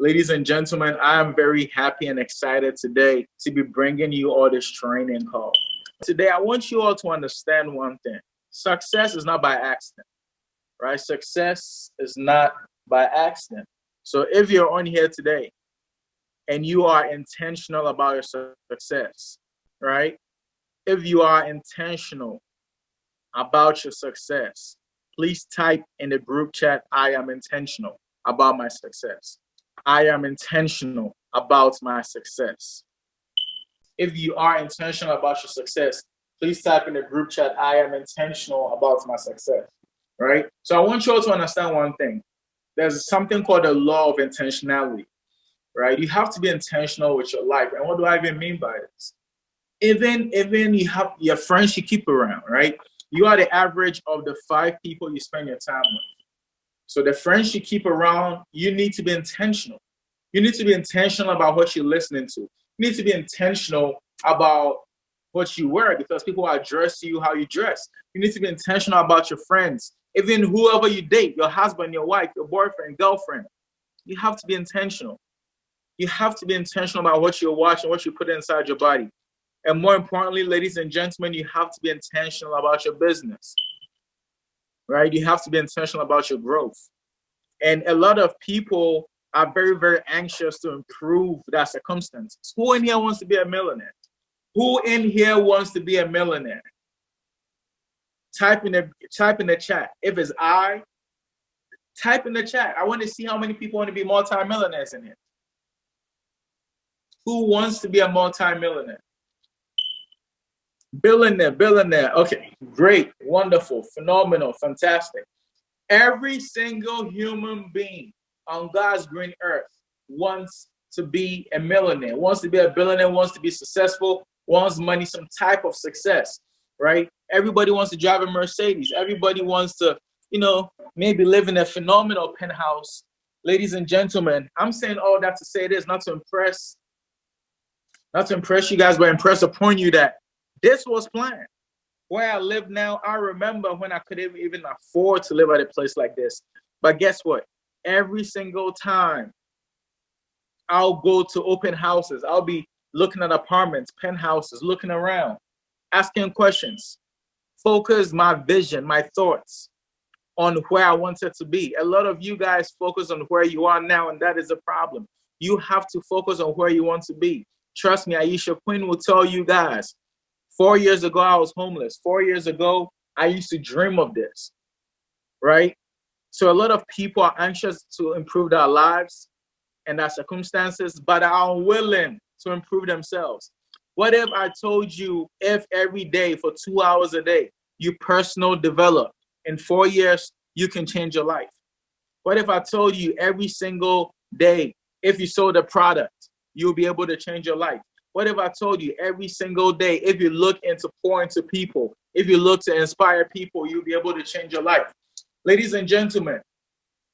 Ladies and gentlemen, I am very happy and excited today to be bringing you all this training call. Today, I want you all to understand one thing. Success is not by accident, right? Success is not by accident. So if you're on here today and you are intentional about your success, right? If you are intentional about your success, please type in the group chat, I am intentional about my success. I am intentional about my success. If you are intentional about your success, please type in the group chat, I am intentional about my success, right? So I want you all to understand one thing. There's something called the law of intentionality, right? You have to be intentional with your life. And what do I even mean by this? Even you have your friends you keep around, right? You are the average of the 5 people you spend your time with. So the friends you keep around, you need to be intentional. You need to be intentional about what you're listening to. You need to be intentional about what you wear because people address you how you dress. You need to be intentional about your friends. Even whoever you date, your husband, your wife, your boyfriend, girlfriend, you have to be intentional. You have to be intentional about what you're watching, what you put inside your body. And more importantly, ladies and gentlemen, you have to be intentional about your business. Right? You have to be intentional about your growth. And a lot of people are very, very anxious to improve their circumstances. Who in here wants to be a millionaire? Who in here wants to be a millionaire? Type in the chat. If it's I, type in the chat. I want to see how many people want to be multi-millionaires in here. Who wants to be a multi-millionaire? Billionaire. Okay, great, wonderful, phenomenal, fantastic. Every single human being on God's green earth wants to be a millionaire, wants to be a billionaire, wants to be successful, wants money, some type of success, right? Everybody wants to drive a Mercedes. Everybody wants to, maybe live in a phenomenal penthouse. Ladies and gentlemen, I'm saying all that to say this, not to impress you guys, but impress upon you that this was planned. Where I live now, I remember when I couldn't even afford to live at a place like this. But guess what? Every single time I'll go to open houses, I'll be looking at apartments, penthouses, looking around, asking questions, focus my vision, my thoughts on where I want it to be. A lot of you guys focus on where you are now, and that is a problem. You have to focus on where you want to be. Trust me, Aisha Quinn will tell you guys, 4 years ago, I was homeless. 4 years ago, I used to dream of this, right? So a lot of people are anxious to improve their lives and their circumstances, but are unwilling to improve themselves. What if I told you if every day for 2 hours a day, you personal develop, in 4 years, you can change your life? What if I told you every single day, if you sold a product, you'll be able to change your life? What if I told you every single day, if you look into pour into people, if you look to inspire people, you'll be able to change your life? Ladies and gentlemen,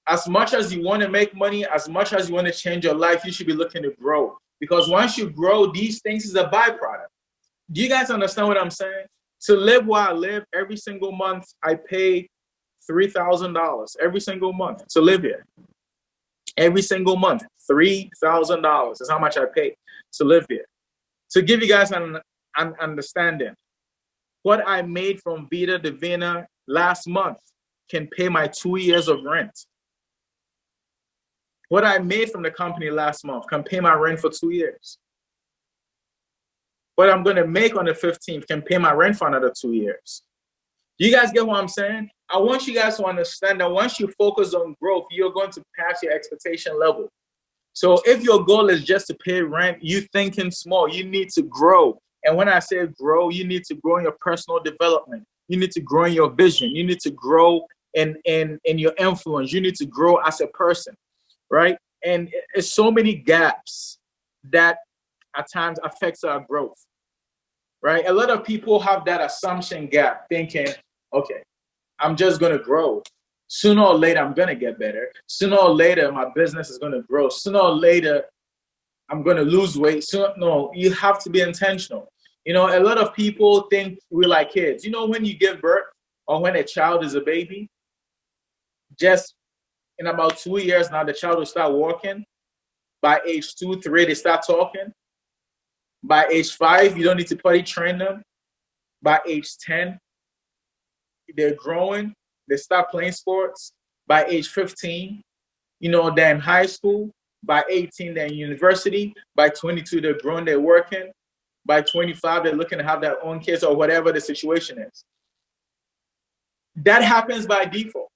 as much as you want to make money, as much as you want to change your life, you should be looking to grow. Because once you grow, these things is a byproduct. Do you guys understand what I'm saying? To live where I live, every single month, I pay $3,000 every single month to live here. Every single month, $3,000 is how much I pay to live here. To give you guys an understanding, what I made from Vita Divina last month can pay my 2 years of rent. What I made from the company last month can pay my rent for 2 years. What I'm going to make on the 15th can pay my rent for another 2 years. Do you guys get what I'm saying? I want you guys to understand that once you focus on growth, you're going to pass your expectation level. So if your goal is just to pay rent, you thinking small. You need to grow. And when I say grow, you need to grow in your personal development. You need to grow in your vision. You need to grow in your influence. You need to grow as a person, right? And it's so many gaps that at times affects our growth, right? A lot of people have that assumption gap thinking, okay, I'm just going to grow. Sooner or later, I'm going to get better. Sooner or later, my business is going to grow. Sooner or later, I'm going to lose weight. No, you have to be intentional. A lot of people think we're like kids. When you give birth or when a child is a baby, just in about 2 years now, the child will start walking. By age 2, 3, they start talking. By age 5, you don't need to potty train them. By age 10, they're growing. They start playing sports. By age 15, they're in high school. By 18, they're in university. By 22, they're grown, they're working. By 25, they're looking to have their own kids or whatever the situation is. That happens by default.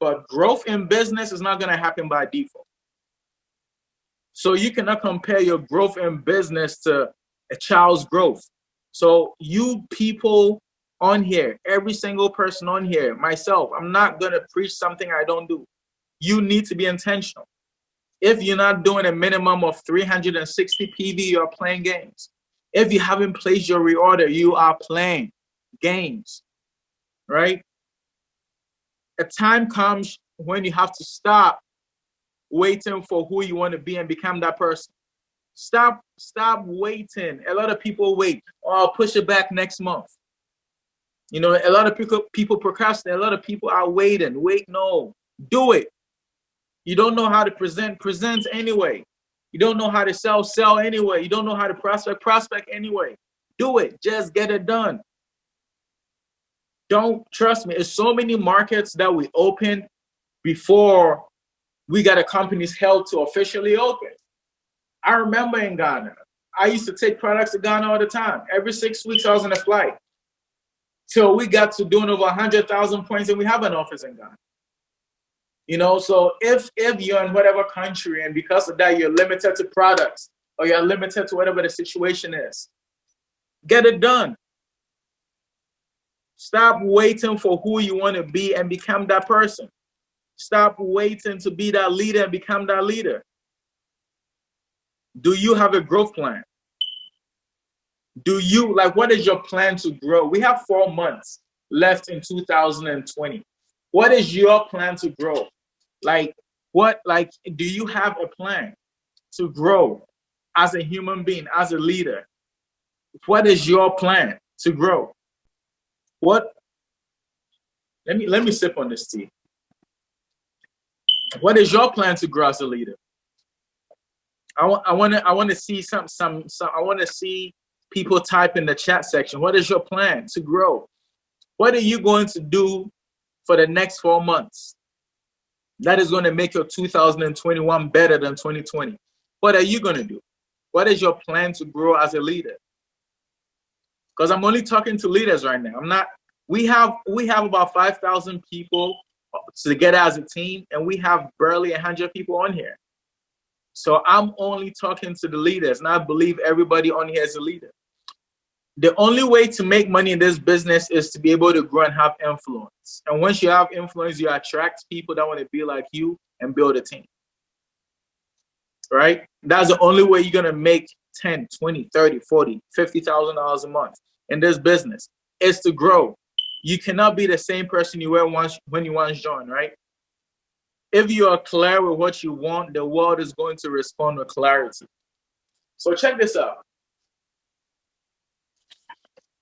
But growth in business is not going to happen by default. So you cannot compare your growth in business to a child's growth. So you people on here, every single person on here, myself, I'm not going to preach something I don't do. You need to be intentional. If you're not doing a minimum of 360 PV, you're playing games. If you haven't placed your reorder, you are playing games, right? A time comes when you have to stop waiting for who you want to be and become that person. Stop waiting. A lot of people wait. Oh, I'll push it back next month. A lot of people procrastinate. A lot of people are waiting. Wait, no. Do it. You don't know how to present anyway. You don't know how to sell anyway. You don't know how to prospect anyway. Do it. Just get it done. Don't trust me. There's so many markets that we open before we got a company's held to officially open. I remember in Ghana, I used to take products to Ghana all the time. Every 6 weeks, I was on a flight. Till we got to doing over 100,000 points, and we have an office in Ghana. So if you're in whatever country and because of that you're limited to products or you're limited to whatever the situation is, get it done. Stop waiting for who you want to be and become that person. Stop waiting to be that leader and become that leader. Do you have a growth plan? What is your plan to grow? We have 4 months left in 2020. What is your plan to grow? Do you have a plan to grow as a human being, as a leader? What is your plan to grow? Let me sip on this tea. What is your plan to grow as a leader? I want to see I want to see people type in the chat section. What is your plan to grow? What are you going to do for the next 4 months that is going to make your 2021 better than 2020? What are you going to do? What is your plan to grow as a leader? Because I'm only talking to leaders right now. I'm not. We have about 5,000 people together as a team, and we have barely 100 people on here. So I'm only talking to the leaders, and I believe everybody on here is a leader. The only way to make money in this business is to be able to grow and have influence. And once you have influence, you attract people that want to be like you and build a team. Right? That's the only way you're going to make 10, 20, 30, 40, $50,000 a month in this business is to grow. You cannot be the same person you were when you once joined, right? If you are clear with what you want, the world is going to respond with clarity. So check this out.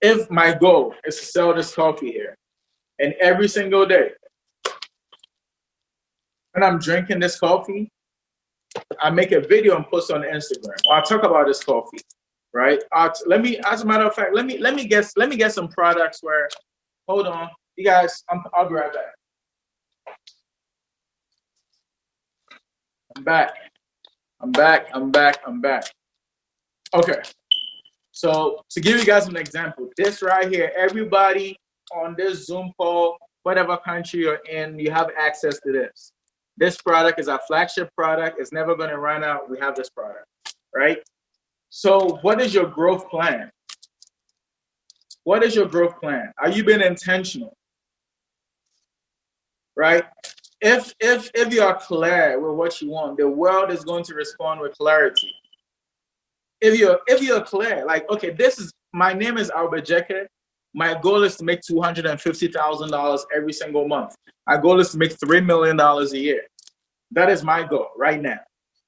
If my goal is to sell this coffee here, and every single day when I'm drinking this coffee, I make a video and post on Instagram. Or I talk about this coffee, right? As a matter of fact, let me get some products where. Hold on, you guys. I'll grab that. I'm back. Okay. So to give you guys an example, this right here, everybody on this Zoom call, whatever country you're in, you have access to this. This product is our flagship product. It's never going to run out. We have this product, right? So what is your growth plan? What is your growth plan? Are you being intentional? Right? If you are clear with what you want, the world is going to respond with clarity. If you're clear, like, okay, my name is Albert Jeke. My goal is to make $250,000 every single month. My goal is to make $3 million a year. That is my goal right now.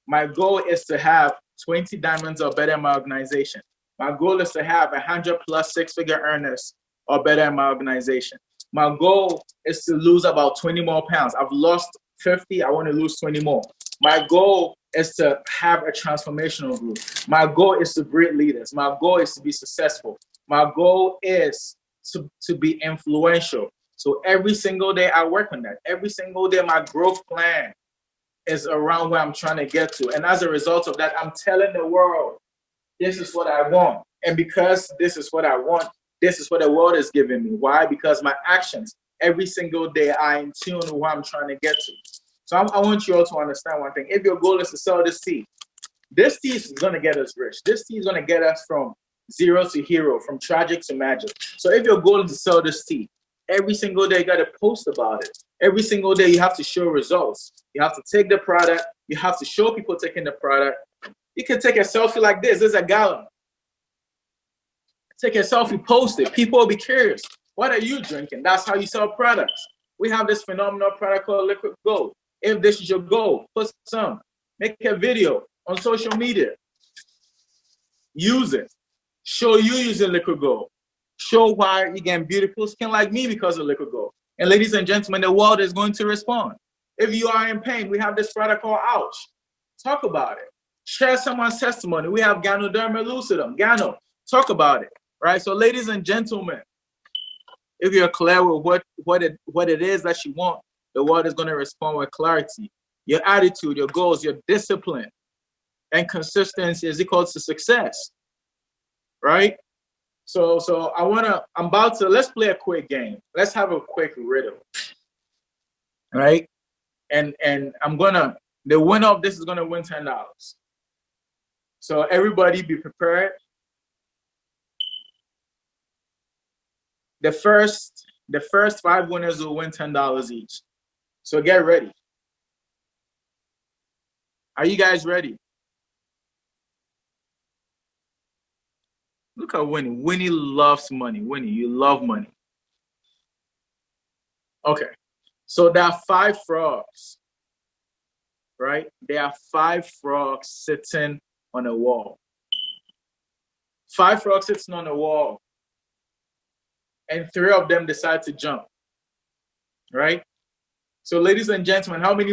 My goal is to have 20 diamonds or better in my organization. My goal is to have 100 plus six-figure earners or better in my organization. My goal is to lose about 20 more pounds. I've lost 50. I want to lose 20 more. My goal is to have a transformational group. My goal is to breed leaders. My goal is to be successful. My goal is to be influential. So every single day I work on that. Every single day my growth plan is around where I'm trying to get to. And as a result of that, I'm telling the world, this is what I want. And because this is what I want, this is what the world is giving me. Why? Because my actions every single day are in tune with what I'm trying to get to. So I want you all to understand one thing. If your goal is to sell this tea is going to get us rich. This tea is going to get us from zero to hero, from tragic to magic. So if your goal is to sell this tea, every single day you got to post about it. Every single day you have to show results. You have to take the product. You have to show people taking the product. You can take a selfie like this. There's a gallon. Take a selfie, post it. People will be curious. What are you drinking? That's how you sell products. We have this phenomenal product called Liquid Gold. If this is your goal, put some. Make a video on social media. Use it. Show you using Liquid Gold. Show why you get beautiful skin like me because of Liquid Gold. And ladies and gentlemen, the world is going to respond. If you are in pain, we have this product called Ouch. Talk about it. Share someone's testimony. We have Ganoderma lucidum. Gano. Talk about it. Right? So ladies and gentlemen, if you're clear with what it is that you want, the world is going to respond with clarity. Your attitude, your goals, your discipline, and consistency is equal to success. Right? So let's play a quick game. Let's have a quick riddle. Right? And the winner of this is gonna win $10. So everybody be prepared. The first 5 winners will win $10 each. So get ready. Are you guys ready? Look at Winnie. Winnie loves money. Winnie, you love money. Okay. So there are 5 frogs, right? There are 5 frogs sitting on a wall. 5 frogs sitting on a wall. And 3 of them decide to jump, right? So ladies and gentlemen, how many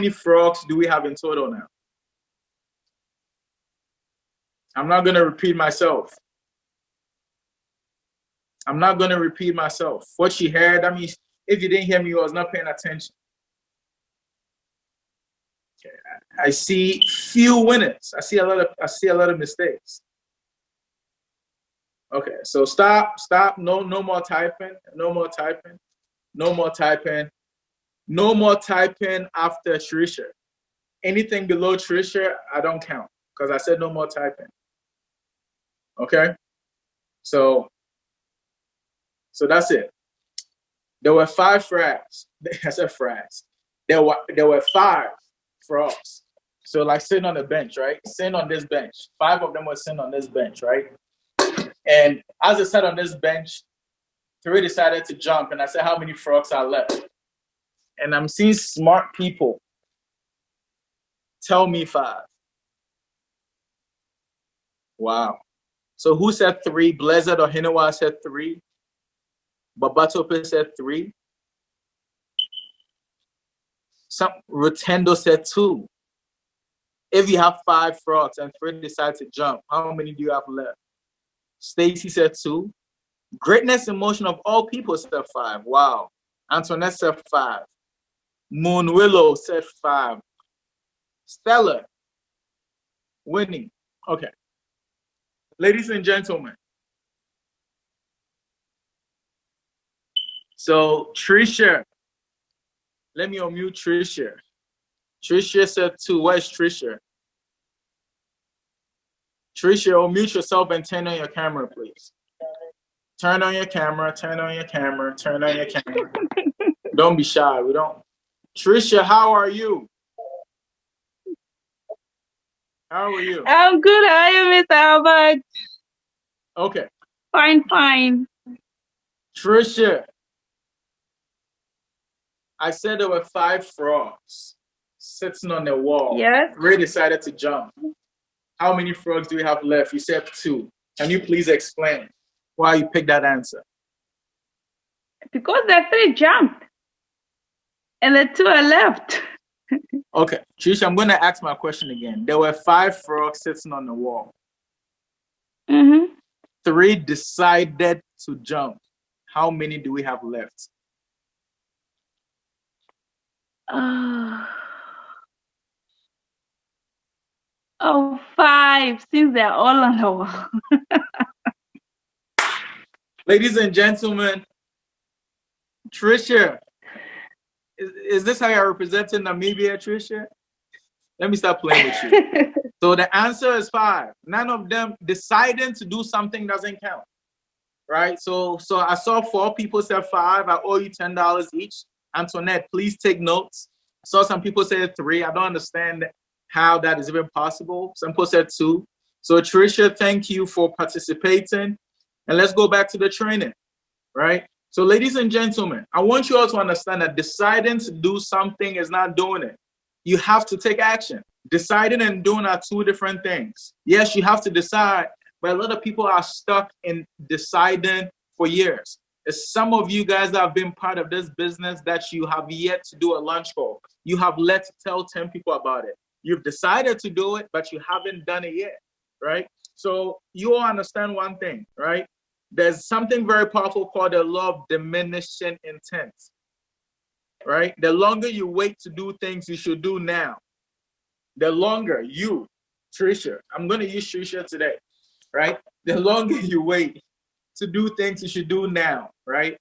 frogs do we have in total now? I'm not going to repeat myself. What she heard, I mean, if you didn't hear me, you was not paying attention. Okay. I see few winners. I see a lot of mistakes. Okay, so stop. No more typing. No more typing after Trisha. Anything below Trisha, I don't count because I said no more typing. Okay? So that's it. There were 5 frags. I said frags. There were 5 frogs. So like sitting on the bench, right? Sitting on this bench. 5 of them were sitting on this bench, right? And as I sat on this bench, 3 decided to jump, and I said, how many frogs are left? And I'm seeing smart people tell me 5. Wow. So who said 3? Blizzard or Hinawa said 3. Babatope said 3. Rotendo said 2. If you have 5 frogs and 3 decide to jump, how many do you have left? Stacy said 2. Greatness in motion of all people said 5. Wow. Antoinette said 5. Moon Willow said 5. Stella. Winnie. Okay. Ladies and gentlemen. So Trisha. Let me unmute Trisha. Trisha said 2. Where's Trisha? Trisha, unmute yourself and turn on your camera, please. Turn on your camera. Don't be shy. We don't. Trisha, how are you? I'm good. How are you, Mr. Albert? Okay. Fine. Trisha, I said there were 5 frogs sitting on the wall. Yes. 3 decided to jump. How many frogs do we have left? You said 2. Can you please explain why you picked that answer? Because the 3 jumped and the 2 are left. Okay, Trisha, I'm going to ask my question again. There were 5 frogs sitting on the wall. 3 decided to jump. How many do we have left? Oh, 5, since they're all on the wall. Ladies and gentlemen, Trisha, is this how you're representing Namibia, Trisha? Let me start playing with you. So the answer is 5. None of them deciding to do something doesn't count, right? So I saw 4 people said 5. I owe you $10 each. Antoinette, please take notes. I saw some people say 3. I don't understand how that is even possible. Some people said 2. So Trisha, thank you for participating. And let's go back to the training, right? So ladies and gentlemen, I want you all to understand that deciding to do something is not doing it. You have to take action. Deciding and doing are 2 different things. Yes, you have to decide, but a lot of people are stuck in deciding for years. It's some of you guys that have been part of this business that you have yet to do a launch call. You have let to tell 10 people about it. You've decided to do it, but you haven't done it yet, right? So you all understand one thing, right? There's something very powerful called the law of diminishing intent, right? The longer you wait to do things you should do now, the longer you, Trisha, I'm going to use Trisha today, right? The longer you wait to do things you should do now, right?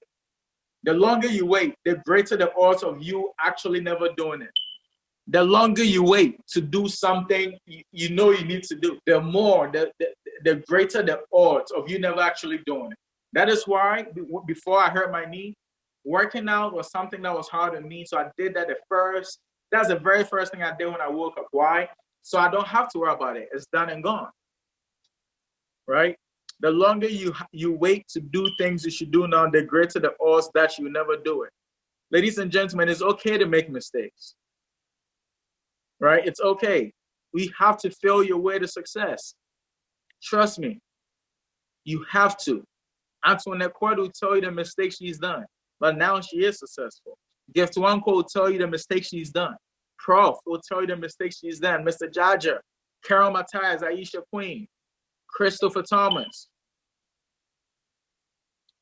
The longer you wait, the greater the odds of you actually never doing it. The longer you wait to do something you know you need to do, the more, the greater the odds of you never actually doing it. That is why before I hurt my knee, working out was something that was hard on me. So I did that that's the very first thing I did when I woke up. Why? So I don't have to worry about it. It's done and gone, right? The longer you wait to do things you should do now, the greater the odds that you never do it. Ladies and gentlemen, it's okay to make mistakes. Right? It's okay. We have to fail your way to success. Trust me. You have to. Antoinette Cord will tell you the mistakes she's done, but now she is successful. Gift One will tell you the mistakes she's done. Prof will tell you the mistakes she's done. Mr. Jaja, Carol Matthias, Aisha Queen, Christopher Thomas,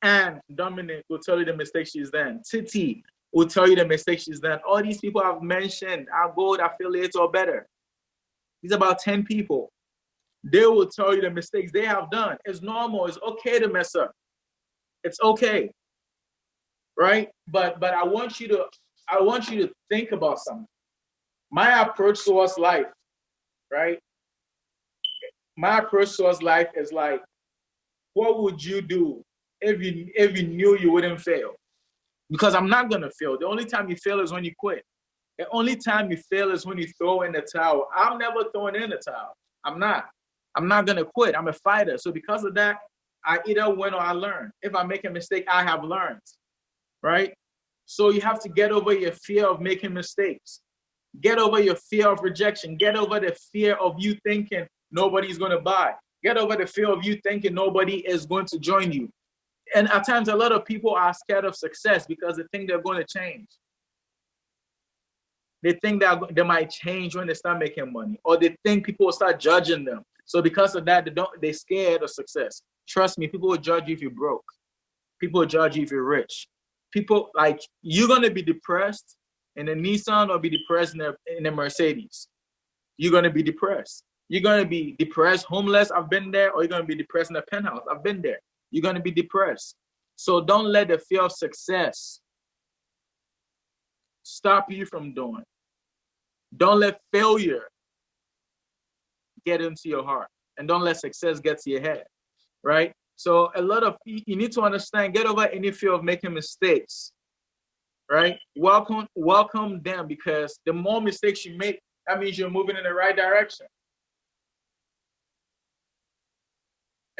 and Dominic will tell you the mistakes she's done. Titi will tell you the mistakes she's done. All these people I've mentioned are gold affiliates or better. These are about 10 people. They will tell you the mistakes they have done. It's normal. It's okay to mess up. It's okay, right? But I want you to think about something. My approach towards life, right? My approach towards life is like, what would you do if you knew you wouldn't fail? Because I'm not gonna fail. The only time you fail is when you quit. The only time you fail is when you throw in the towel. I'm never throwing in the towel. I'm not gonna quit. I'm a fighter. So because of that, I either win or I learn. If I make a mistake, I have learned, right? So you have to get over your fear of making mistakes. Get over your fear of rejection. Get over the fear of you thinking nobody's gonna buy. Get over the fear of you thinking nobody is going to join you. And at times, a lot of people are scared of success because they think they're going to change. They think that they might change when they start making money, or they think people will start judging them. So because of that, they're scared of success. Trust me, people will judge you if you're broke. People will judge you if you're rich. People, like, you're going to be depressed in a Nissan or be depressed in a Mercedes. You're going to be depressed. You're going to be depressed, homeless, I've been there, or you're going to be depressed in a penthouse, I've been there. You're going to be depressed. So don't let the fear of success stop you from doing. Don't let failure get into your heart. And don't let success get to your head, right? So a lot of you need to understand, get over any fear of making mistakes, right? Welcome them, because the more mistakes you make, that means you're moving in the right direction.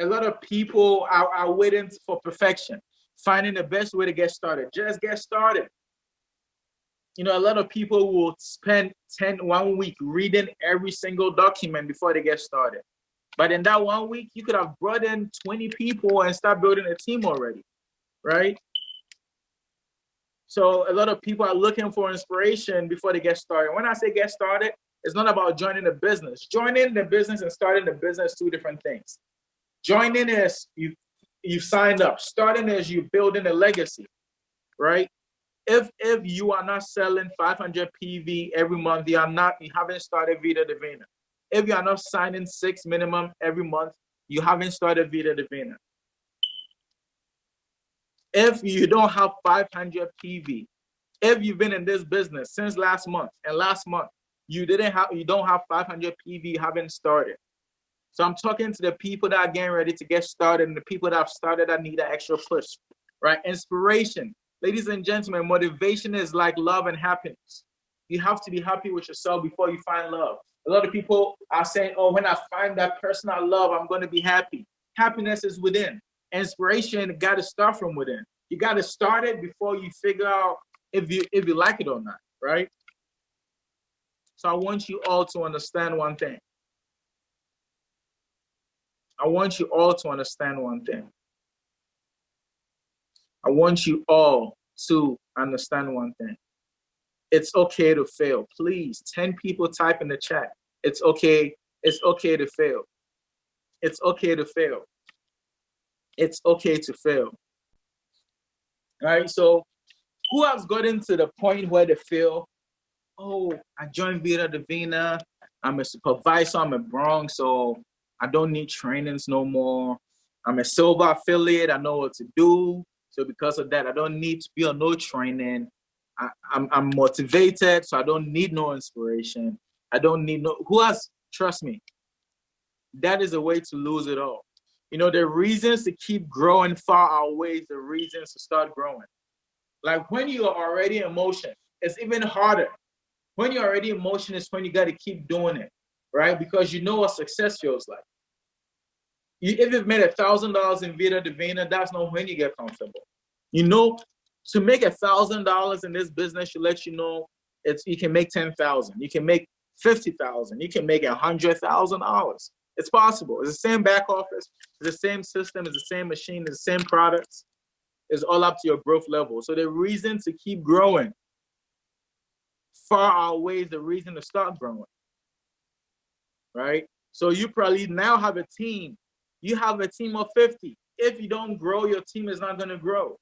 A lot of people are waiting for perfection, finding the best way to get started. Just get started. You know, a lot of people will spend 1 week reading every single document before they get started. But in that 1 week, you could have brought in 20 people and start building a team already, right? So a lot of people are looking for inspiration before they get started. When I say get started, it's not about joining the business. Joining the business and starting the business, two different things. Joining is you signed up. Starting is you building a legacy, right? If you are not selling 500 PV every month, you haven't started Vida Divina. If you are not signing 6 minimum every month, you haven't started Vida Divina. If you don't have 500 PV, if you've been in this business since last month, and last month you don't have 500 PV, you haven't started. So I'm talking to the people that are getting ready to get started and the people that have started that need an extra push, right? Inspiration. Ladies and gentlemen, motivation is like love and happiness. You have to be happy with yourself before you find love. A lot of people are saying, oh, when I find that person I love, I'm going to be happy. Happiness is within. Inspiration got to start from within. You got to start it before you figure out if you like it or not, right? So I want you all to understand one thing. I want you all to understand one thing. I want you all to understand one thing. It's okay to fail. Please, 10 people type in the chat. It's okay. It's okay to fail. It's okay to fail. It's okay to fail. All right. So who has gotten to the point where they feel, oh, I joined Vida Divina. I'm a supervisor. I'm a Bronx, so I don't need trainings no more. I'm a silver affiliate. I know what to do. So because of that, I don't need to be on no training. I'm motivated, so I don't need no inspiration. I don't need no. Who has? Trust me. That is a way to lose it all. You know, the reasons to keep growing far outweighs the reasons to start growing. Like when you are already in motion, it's even harder. When you're already in motion is when you got to keep doing it, right? Because you know what success feels like. If you've made $1,000 in Vida Divina, that's not when you get comfortable. You know, to make $1,000 in this business, you let you know you can make 10,000, you can make 50,000, you can make $100,000. It's possible. It's the same back office, it's the same system, it's the same machine, it's the same products. It's all up to your growth level. So the reason to keep growing far outweighs the reason to start growing, right? So you probably now have a team. You have a team of 50. If you don't grow, your team is not going to grow.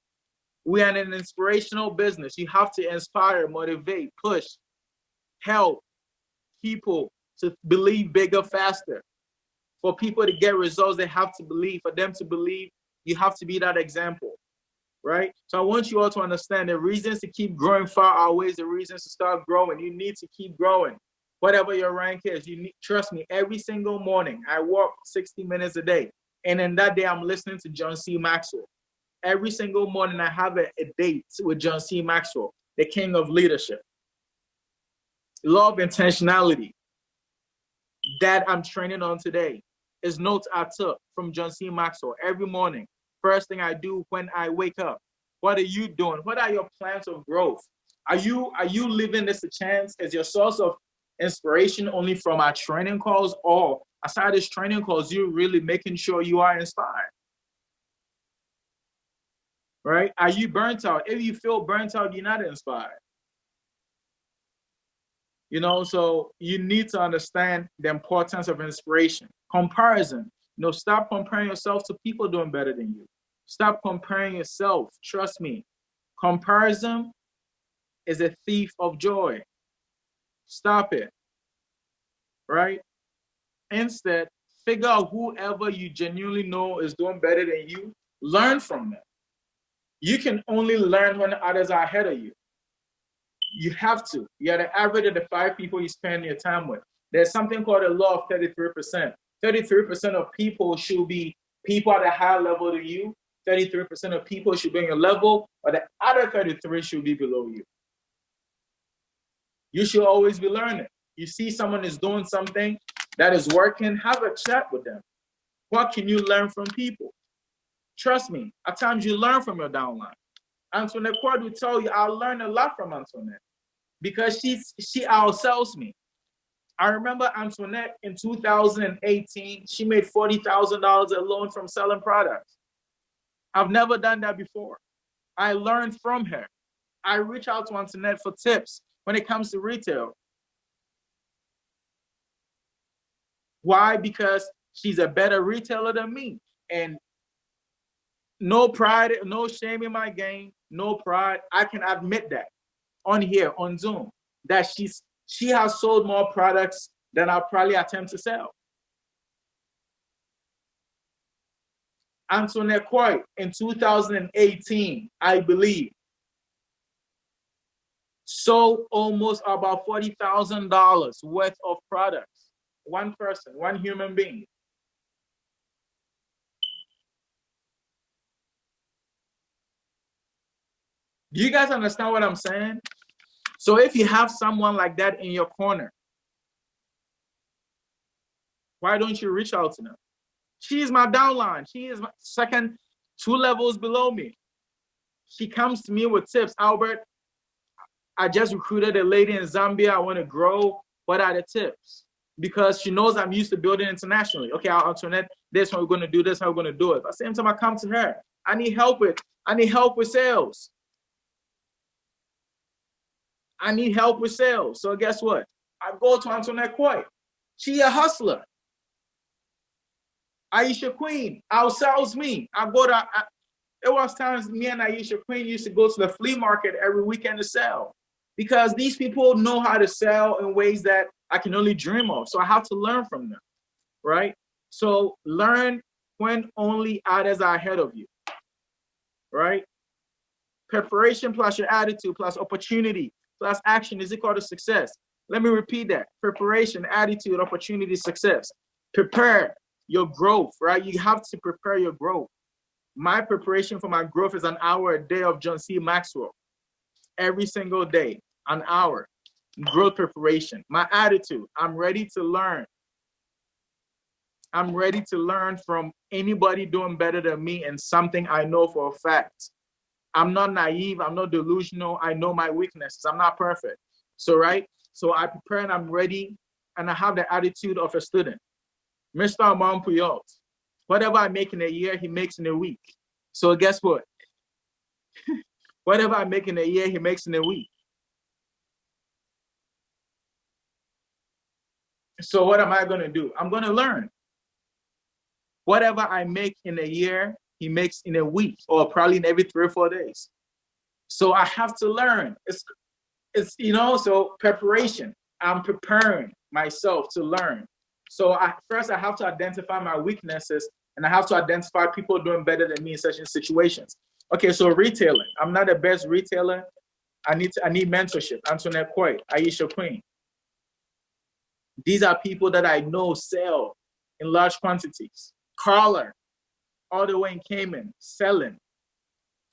We are in an inspirational business. You have to inspire, motivate, push, help people to believe bigger, faster. For people to get results, they have to believe. For them to believe, you have to be that example, right? So I want you all to understand the reasons to keep growing far outweighs the reasons to start growing. You need to keep growing. Whatever your rank is, trust me, every single morning, I walk 60 minutes a day. And in that day, I'm listening to John C. Maxwell. Every single morning, I have a date with John C. Maxwell, the king of leadership. Law of intentionality that I'm training on today is notes I took from John C. Maxwell every morning. First thing I do when I wake up. What are you doing? What are your plans of growth? Are you living this a chance as your source of inspiration only from our training calls, or aside this training calls, you're really making sure you are inspired? Right? Are you burnt out? If you feel burnt out, you're not inspired. You know, so you need to understand the importance of inspiration. Comparison. You know, stop comparing yourself to people doing better than you. Stop comparing yourself. Trust me. Comparison is a thief of joy. Stop it. Right? Instead, figure out whoever you genuinely know is doing better than you. Learn from them. You can only learn when others are ahead of you. You have to. You are the average of the 5 people you spend your time with. There's something called the law of 33%. 33% of people should be people at a higher level than you. 33% of people should be on your level, but the other 33 should be below you. You should always be learning. You see someone is doing something that is working, have a chat with them. What can you learn from people? Trust me, at times you learn from your downline. Antoinette Cord will tell you, I learned a lot from Antoinette because she outsells me. I remember Antoinette in 2018, she made $40,000 alone from selling products. I've never done that before. I learned from her. I reach out to Antoinette for tips when it comes to retail. Why? Because she's a better retailer than me. And no pride, no shame in my game, no pride. I can admit that on here, on Zoom, that she has sold more products than I'll probably attempt to sell. Antoinette Coy in 2018, I believe, sold almost about $40,000 worth of products. One person, one human being. Do you guys understand what I'm saying? So if you have someone like that in your corner, why don't you reach out to them? She is my downline. She is my second, 2 levels below me. She comes to me with tips. Albert, I just recruited a lady in Zambia. I want to grow. What are the tips? Because she knows I'm used to building internationally. Okay, Antoinette, this how we're going to do this, how we're going to do it. But at the same time, I come to her. I need help with sales. I need help with sales. So guess what? I go to Antoinette Coy. She a hustler. Aisha Queen outsells me. It was times me and Aisha Queen used to go to the flea market every weekend to sell, because these people know how to sell in ways that I can only dream of. So I have to learn from them, right? So learn when only others are ahead of you, right? Preparation plus your attitude plus opportunity plus action is equal to success. Let me repeat that. Preparation, attitude, opportunity, success. Prepare your growth, right? You have to prepare your growth. My preparation for my growth is an hour a day of John C. Maxwell. Every single day, an hour. Growth preparation. My attitude, I'm ready to learn. I'm ready to learn from anybody doing better than me in something I know for a fact. I'm not naive. I'm not delusional. I know my weaknesses. I'm not perfect. So, right? So I prepare and I'm ready, and I have the attitude of a student. Mr. Armand Puyol, whatever I make in a year, he makes in a week. So guess what? Whatever I make in a year, he makes in a week. So what am I going to do? I'm going to learn. Whatever I make in a year, he makes in a week, or probably in every 3 or 4 days. So I have to learn. It's so preparation. I'm preparing myself to learn. So first I have to identify my weaknesses, and I have to identify people doing better than me in such situations. Okay, so retailing. I'm not the best retailer. I need mentorship. Antoinette Coy, Aisha Queen. These are people that I know sell in large quantities. Carla, all the way in Cayman, selling.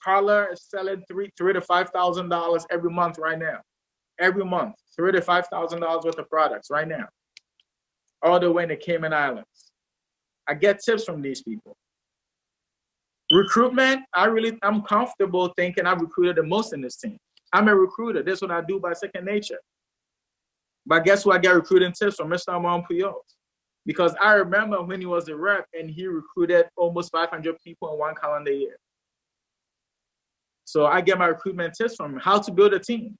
Carla is selling $3,000 to $5,000 every month right now. Every month, $3,000 to $5,000 worth of products right now. All the way in the Cayman Islands. I get tips from these people. Recruitment, I'm comfortable thinking I've recruited the most in this team. I'm a recruiter. That's what I do by second nature. But guess what? I get recruiting tips from Mr. Armand Puyol. Because I remember when he was a rep and he recruited almost 500 people in one calendar year. So I get my recruitment tips from him, how to build a team.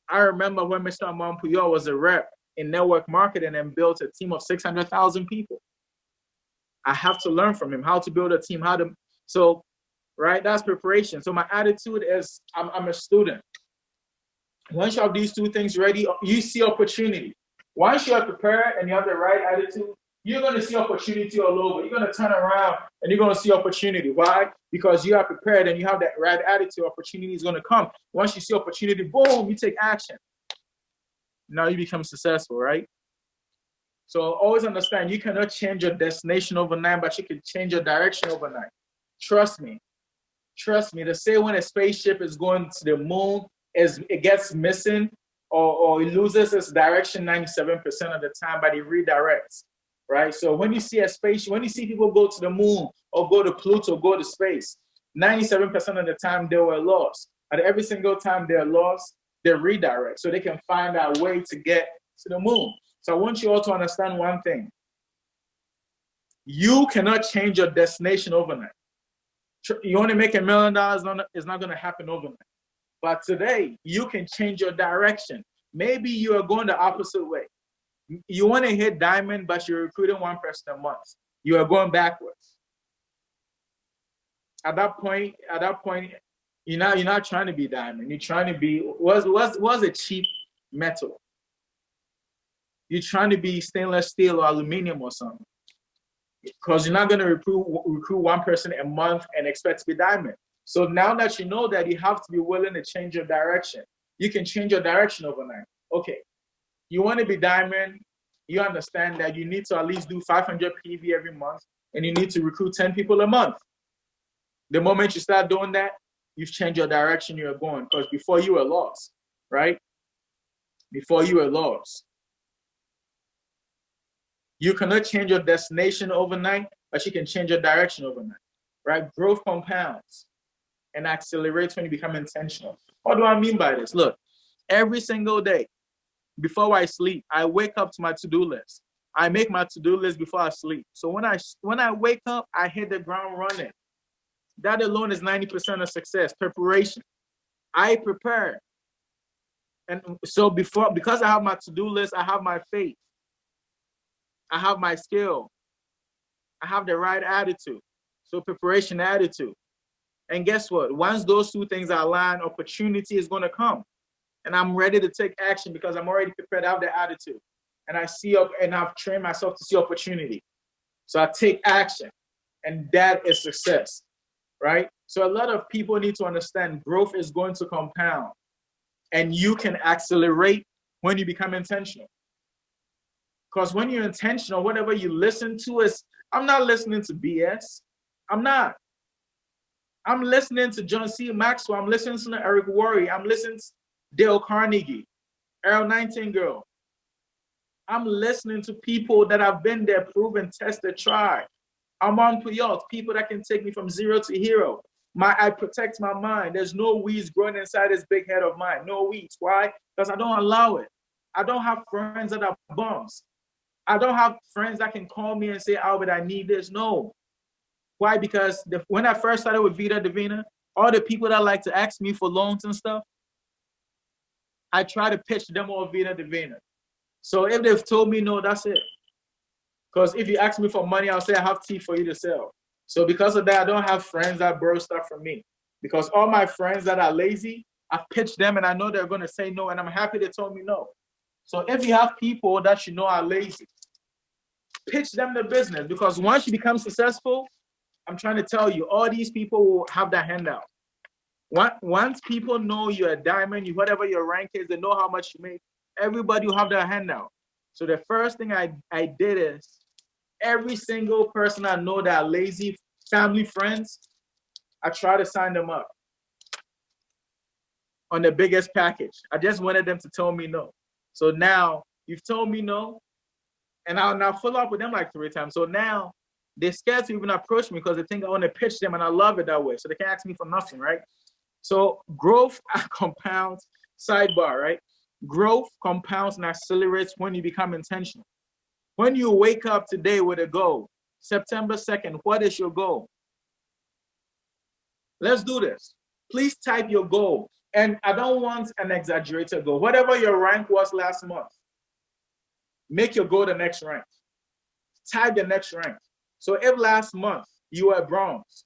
I remember when Mr. Armand Puyol was a rep in network marketing and built a team of 600,000 people. I have to learn from him how to build a team, right? That's preparation. So my attitude is I'm a student. Once you have these 2 things ready, you see opportunity. Once you are prepared and you have the right attitude, you're going to see opportunity all over. You're going to turn around and you're going to see opportunity. Why? Because you are prepared and you have that right attitude. Opportunity is going to come. Once you see opportunity, boom, you take action. Now you become successful, right? So always understand, you cannot change your destination overnight, but you can change your direction overnight. Trust me. Trust me. They say when a spaceship is going to the moon, it gets missing or it loses its direction 97% of the time, but it redirects, right? So when you see a spaceship, when you see people go to the moon or go to Pluto, go to space, 97% of the time they were lost. And every single time they're lost, they redirect so they can find a way to get to the moon. So I want you all to understand one thing. You cannot change your destination overnight. You want to make $1 million, it's not going to happen overnight. But today, you can change your direction. Maybe you are going the opposite way. You want to hit diamond, but you're recruiting one person a month. You are going backwards. At that point, you're not trying to be diamond. You're trying to be what's a cheap metal. You're trying to be stainless steel or aluminum or something. Because you're not going to recruit one person a month and expect to be diamond. So now that you know that, you have to be willing to change your direction. You can change your direction overnight. Okay, you want to be diamond, you understand that you need to at least do 500 PV every month, and you need to recruit 10 people a month. The moment you start doing that, you've changed your direction you're going, because before you were lost, right? Before you were lost. You cannot change your destination overnight, but you can change your direction overnight, right? Growth compounds and accelerates when you become intentional. What do I mean by this? Look, every single day, before I sleep, I wake up to my to-do list. I make my to-do list before I sleep. So when I wake up, I hit the ground running. That alone is 90% of success, preparation. I prepare. And so because I have my to-do list, I have my faith. I have my skill. I have the right attitude. So preparation, attitude. And guess what? Once those two things are aligned, opportunity is going to come. And I'm ready to take action because I'm already prepared. I have the attitude. And I've trained myself to see opportunity. So I take action. And that is success, right? So a lot of people need to understand growth is going to compound. And you can accelerate when you become intentional. Because when you're intentional, whatever you listen to is, I'm not listening to BS. I'm not. I'm listening to John C. Maxwell. I'm listening to Eric Worre. I'm listening to Dale Carnegie, Earl Nightingale. I'm listening to people that have been there, proven, tested, tried. I'm on Puyol, people that can take me from zero to hero. I protect my mind. There's no weeds growing inside this big head of mine. No weeds. Why? Because I don't allow it. I don't have friends that are bums. I don't have friends that can call me and say, Albert, I need this. No. Why? Because when I first started with Vita Divina, all the people that like to ask me for loans and stuff, I try to pitch them all Vita Divina. So if they've told me no, that's it. Because if you ask me for money, I'll say I have tea for you to sell. So because of that, I don't have friends that borrow stuff from me. Because all my friends that are lazy, I pitch them and I know they're going to say no, and I'm happy they told me no. So if you have people that you know are lazy, pitch them the business. Because once you become successful, I'm trying to tell you, all these people will have that handout. Once people know you're a diamond, whatever your rank is, they know how much you make, everybody will have that handout. So the first thing I did is, every single person I know that are lazy, family, friends, I try to sign them up on the biggest package. I just wanted them to tell me no. So now you've told me no, and I'll now follow up with them like 3 times. So now they're scared to even approach me because they think I want to pitch them, and I love it that way. So they can ask me for nothing, right? So growth compounds, sidebar, right? Growth compounds and accelerates when you become intentional. When you wake up today with a goal, September 2nd, what is your goal? Let's do this. Please type your goal. And I don't want an exaggerated goal. Whatever your rank was last month, make your goal the next rank. Type the next rank. So if last month you were bronze,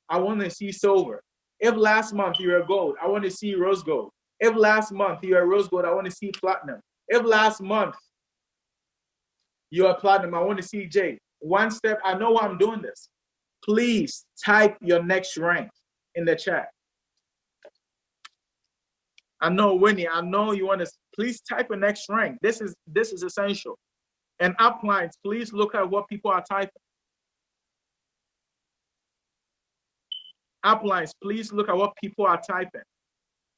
I want to see silver. If last month you were gold, I want to see rose gold. If last month you were rose gold, I want to see platinum. If last month you are platinum, I want to see jade. One step, I know why I'm doing this. Please type your next rank in the chat. I know, Winnie, I know you want to, please type your next rank. This is essential. And uplines, please look at what people are typing. Uplines, please look at what people are typing.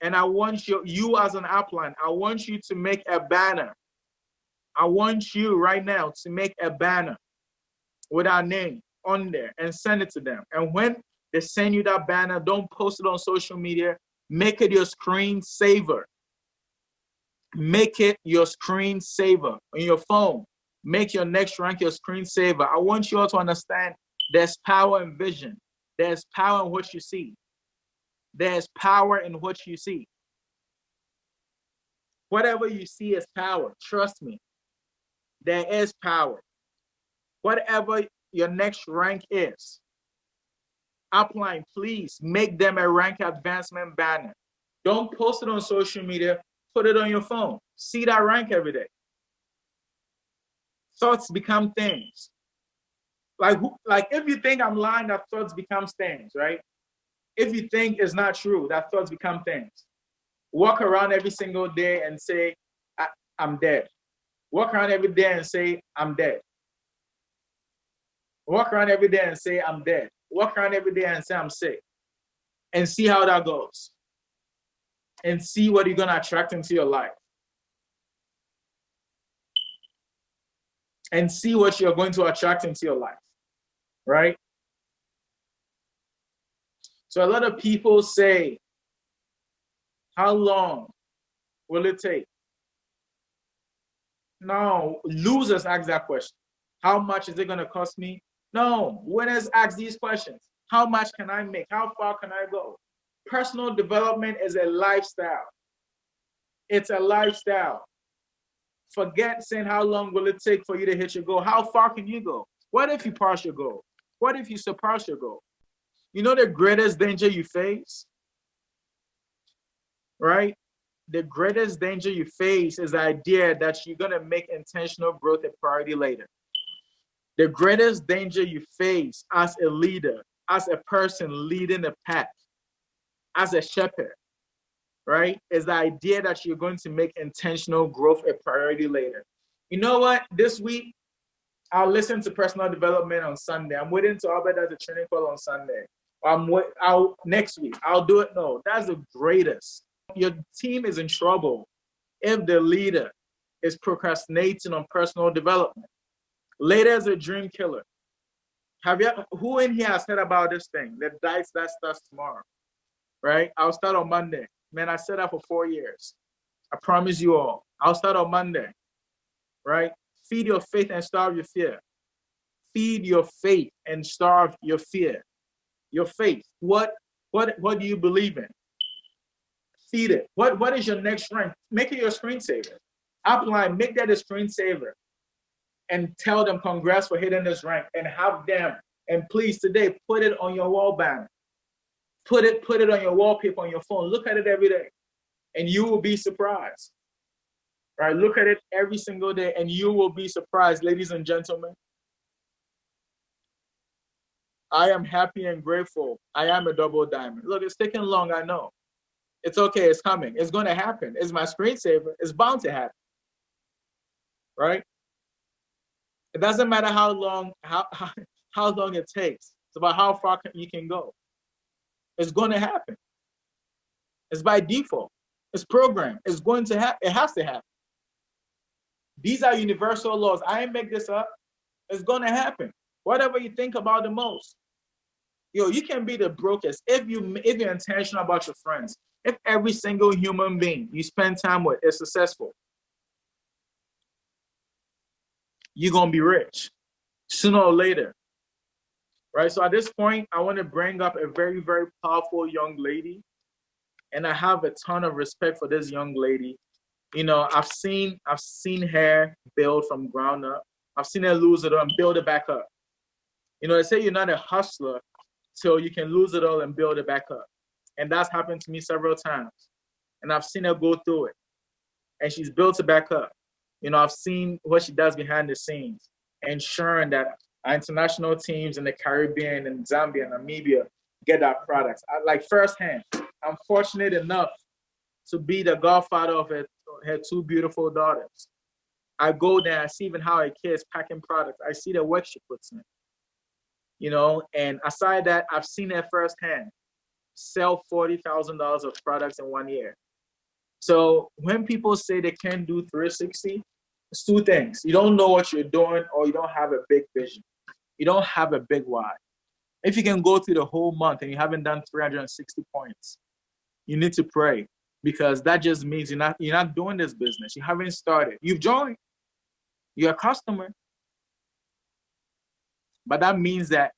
And I want you as an upline, I want you to make a banner. I want you right now to make a banner with our name on there and send it to them. And when they send you that banner, don't post it on social media. Make it your screensaver. Make it your screensaver on your phone. Make your next rank your screensaver. I want you all to understand there's power in vision. There's power in what you see. There's power in what you see. Whatever you see is power. Trust me. There is power. Whatever your next rank is, upline, please make them a rank advancement banner. Don't post it on social media. Put it on your phone. See that rank every day. Thoughts become things. Like if you think I'm lying, that thoughts becomes things, right? If you think it's not true, that thoughts become things. Walk around every single day and say, I'm dead. Walk around every day and say, I'm dead. Walk around every day and say, I'm dead. Walk around every day and say, I'm sick. And see how that goes. And see what you're going to attract into your life. And see what you're going to attract into your life. Right? So a lot of people say, how long will it take? No, losers ask that question. How much is it going to cost me? No, winners ask these questions. How much can I make? How far can I go? Personal development is a lifestyle. It's a lifestyle. Forget saying how long will it take for you to hit your goal. How far can you go? What if you pass your goal? What if you surpass your goal? You know the greatest danger you face? Right? The greatest danger you face is the idea that you're going to make intentional growth a priority later. The greatest danger you face as a leader, as a person leading a pack, as a shepherd, right, is the idea that you're going to make intentional growth a priority later. You know what? This week, I'll listen to personal development on Sunday. I'm waiting to Albert as a training call on Sunday. Next week, I'll do it. No, that's the greatest. Your team is in trouble if the leader is procrastinating on personal development. Later is a dream killer. Who in here has heard about this thing? The dice that starts tomorrow, right? I'll start on Monday. Man, I said that for 4 years. I promise you all. I'll start on Monday, right? Feed your faith and starve your fear. Feed your faith and starve your fear. Your faith. What do you believe in? Feed it. What is your next rank? Make it your screensaver. Upline, make that a screensaver. And tell them congrats for hitting this rank and have them. And please today, put it on your wall banner. Put it on your wallpaper on your phone. Look at it every day. And you will be surprised. Right? Look at it every single day and you will be surprised, ladies and gentlemen. I am happy and grateful. I am a double diamond. Look, it's taking long, I know. It's okay, it's coming. It's going to happen. It's my screensaver. It's bound to happen. Right? It doesn't matter how long it takes. It's about how far you can go. It's going to happen. It's by default. It's programmed. It's going to happen. It has to happen. These are universal laws. I ain't make this up. It's going to happen. Whatever you think about the most. You can be the brokest if you're intentional about your friends. If every single human being you spend time with is successful, you're going to be rich sooner or later. Right? So at this point, I want to bring up a very, very powerful young lady. And I have a ton of respect for this young lady. I've seen her build from ground up. I've seen her lose it all and build it back up. They say you're not a hustler till you can lose it all and build it back up. And that's happened to me several times. And I've seen her go through it. And she's built it back up. I've seen what she does behind the scenes, ensuring that our international teams in the Caribbean and Zambia and Namibia get our products. Like firsthand, I'm fortunate enough to be the godfather of her two beautiful daughters. I go there, I see even how her kids packing products. I see the work she puts in. And aside that, I've seen her firsthand sell $40,000 of products in 1 year. So when people say they can't do 360, it's two things. You don't know what you're doing or you don't have a big vision. You don't have a big why. If you can go through the whole month and you haven't done 360 points, you need to pray because that just means you're not doing this business. You haven't started. You've joined. You're a customer. But that means that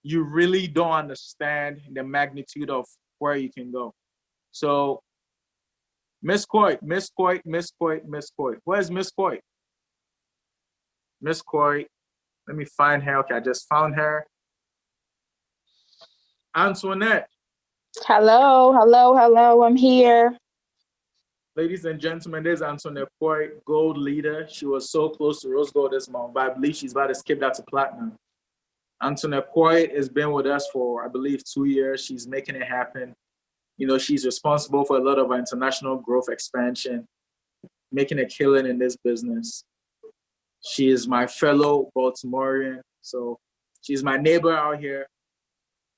you really don't understand the magnitude of where you can go. So Miss Coit, Miss Coit, Miss Coit, Miss Coit. Where's Miss Coit? Miss Coit. Let me find her. Okay, I just found her. Antoinette. Hello, hello, hello. I'm here. Ladies and gentlemen, there's Antoinette Coit, gold leader. She was so close to rose gold this month, but I believe she's about to skip that to platinum. Antoinette Coit has been with us for, I believe, 2 years. She's making it happen. You know, she's responsible for a lot of our international growth expansion, making a killing in this business. She is my fellow Baltimorean. So she's my neighbor out here,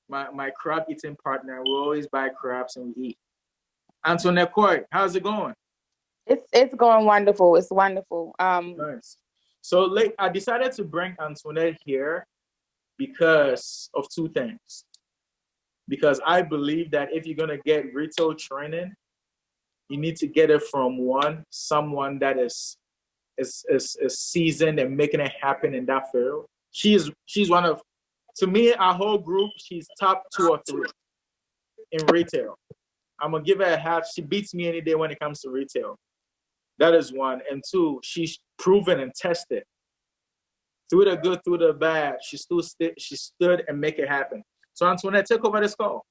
my crab eating partner. We always buy crabs and we eat. Antoinette Coit, how's it going? It's going wonderful. It's wonderful. Nice. So I decided to bring Antoinette here because of two things. Because I believe that if you're gonna get retail training, you need to get it from someone that is seasoned and making it happen in that field. She's one of, to me, our whole group, she's top 2 or 3 in retail. I'm gonna give her a hat. She beats me any day when it comes to retail. That is one. And 2, she's proven and tested. Through the good, through the bad, she stood and make it happen. So Antoinette, take over this call.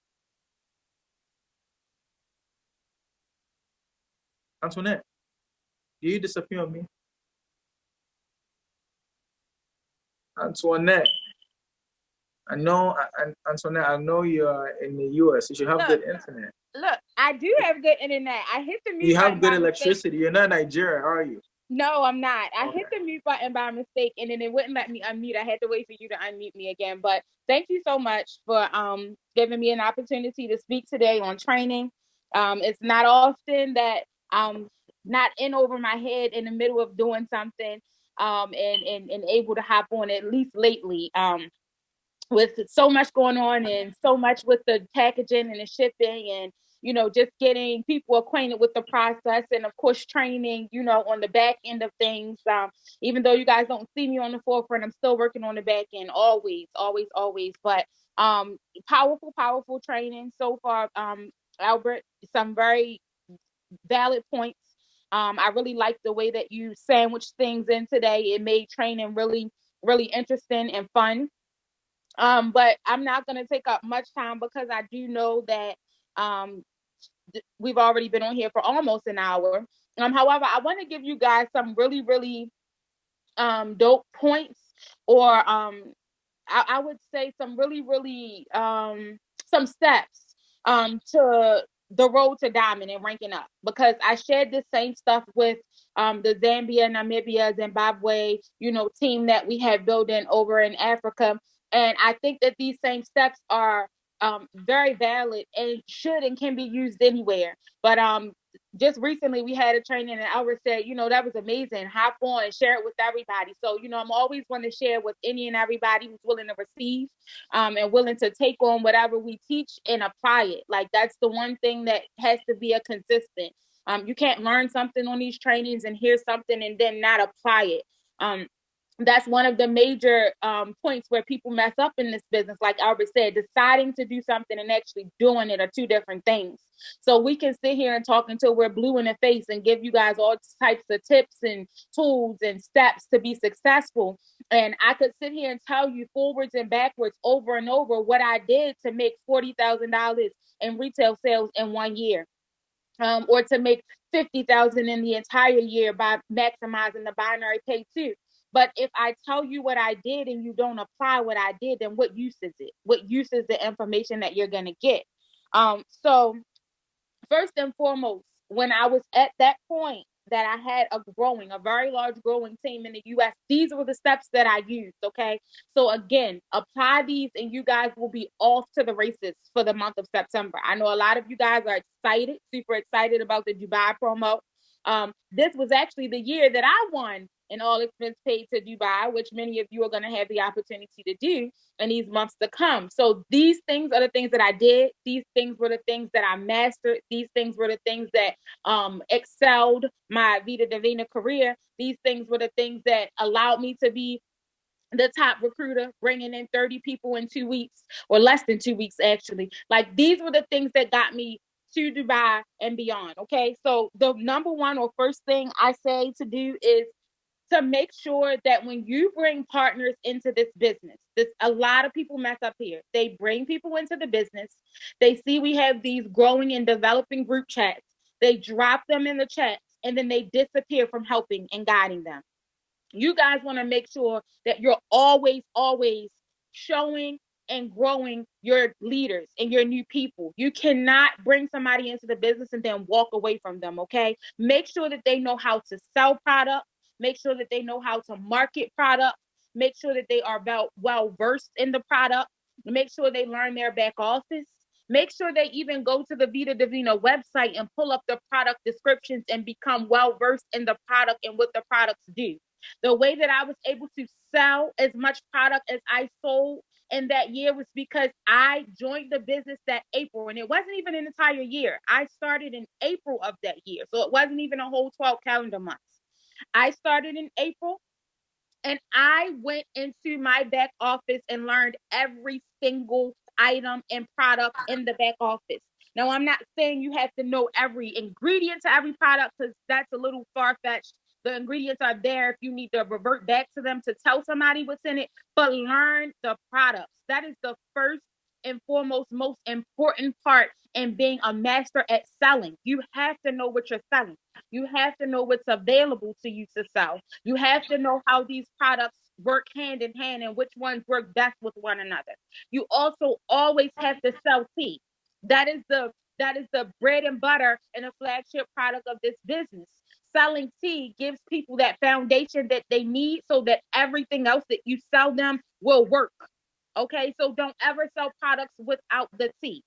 Antoinette, do you disappear on me? Antoinette, Antoinette, I know you're in the US. You should have good internet. Look, I do have good internet. I hit the mute You have good electricity. You're not Nigeria, are you? No, I'm not. I hit the mute button by mistake, and then it wouldn't let me unmute. I had to wait for you to unmute me again. But thank you so much for giving me an opportunity to speak today on training. It's not often that I'm not in over my head in the middle of doing something and able to hop on, at least lately. With so much going on and so much with the packaging and the shipping and just getting people acquainted with the process and of course training on the back end of things. Even though you guys don't see me on the forefront, I'm still working on the back end, always. But powerful training so far, Albert. Some very valid points. I really like the way that you sandwiched things in today. It made training really interesting and fun. But I'm not going to take up much time because I do know that we've already been on here for almost an hour. However, I want to give you guys some really dope points, or I would say some really some steps to the road to diamond and ranking up, because I shared this same stuff with the Zambia, Namibia, Zimbabwe, team that we have building over in Africa. And I think that these same steps are very valid and should and can be used anywhere. But just recently we had a training and Albert said, that was amazing. Hop on and share it with everybody. So, I'm always going to share with any and everybody who's willing to receive and willing to take on whatever we teach and apply it. Like, that's the one thing that has to be a consistent. You can't learn something on these trainings and hear something and then not apply it. That's one of the major points where people mess up in this business. Like Albert said, deciding to do something and actually doing it are two different things. So we can sit here and talk until we're blue in the face and give you guys all types of tips and tools and steps to be successful. And I could sit here and tell you forwards and backwards over and over what I did to make $40,000 in retail sales in 1 year. Or to make $50,000 in the entire year by maximizing the binary pay too. But if I tell you what I did and you don't apply what I did, then what use is it? What use is the information that you're going to get? So first and foremost, when I was at that point that I had a very large growing team in the US, these were the steps that I used. Okay. So again, apply these and you guys will be off to the races for the month of September. I know a lot of you guys are excited, super excited about the Dubai promo. This was actually the year that I won an all expense paid to Dubai, which many of you are going to have the opportunity to do in these months to come. So these things are the things that I did. These things were the things that I mastered. These things were the things that excelled my Vita Divina career. These things were the things that allowed me to be the top recruiter, bringing in 30 people in 2 weeks, or less than 2 weeks, actually. Like, these were the things that got me to Dubai and beyond. Okay. So, the number one or first thing I say to do is to make sure that when you bring partners into this business, this, a lot of people mess up here. They bring people into the business. They see we have these growing and developing group chats. They drop them in the chats, and then they disappear from helping and guiding them. You guys want to make sure that you're always showing and growing your leaders and your new people. You cannot bring somebody into the business and then walk away from them. Okay. Make sure that they know how to sell product. Make sure that they know how to market product. Make sure that they are well versed in the product. Make sure they learn their back office. Make sure they even go to the Vita Divina website and pull up the product descriptions and become well versed in the product and what the products do. The way that I was able to sell as much product as I sold in that year was because I joined the business that April, and it wasn't even an entire year. I started in April of that year, so it wasn't even a whole 12 calendar months. I started in April, and I went into my back office and learned every single item and product in the back office. Now, I'm not saying you have to know every ingredient to every product, because that's a little far fetched. The ingredients are there if you need to revert back to them to tell somebody what's in it, but learn the products. That is the first and foremost, most important part in being a master at selling. You have to know what you're selling. You have to know what's available to you to sell. You have to know how these products work hand in hand and which ones work best with one another. You also always have to sell tea. That is the bread and butter and a flagship product of this business. Selling tea gives people that foundation that they need so that everything else that you sell them will work. Okay, so don't ever sell products without the tea.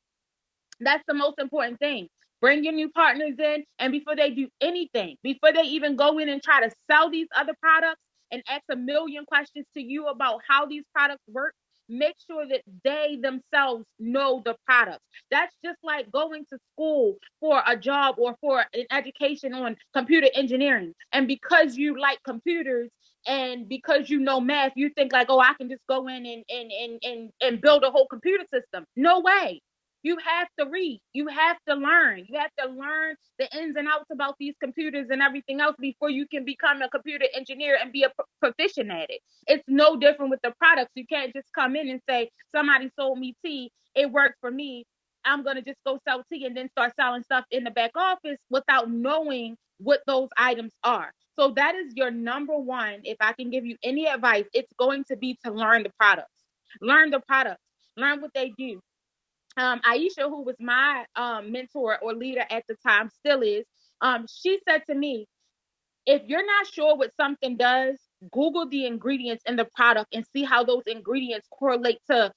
That's the most important thing. Bring your new partners in, and before they do anything, before they even go in and try to sell these other products and ask a million questions to you about how these products work, make sure that they themselves know the products. That's just like going to school for a job or for an education on computer engineering. And because you like computers and because you know math, you think like, oh, I can just go in and build a whole computer system. No way. You have to read. You have to learn. You have to learn the ins and outs about these computers and everything else before you can become a computer engineer and be a proficient at it. It's no different with the products. You can't just come in and say, somebody sold me tea. It worked for me. I'm going to just go sell tea and then start selling stuff in the back office without knowing what those items are. So that is your number one. If I can give you any advice, it's going to be to learn the products. Learn the products. Learn what they do. Aisha, who was my mentor or leader at the time, still is, she said to me, if you're not sure what something does, Google the ingredients in the product and see how those ingredients correlate to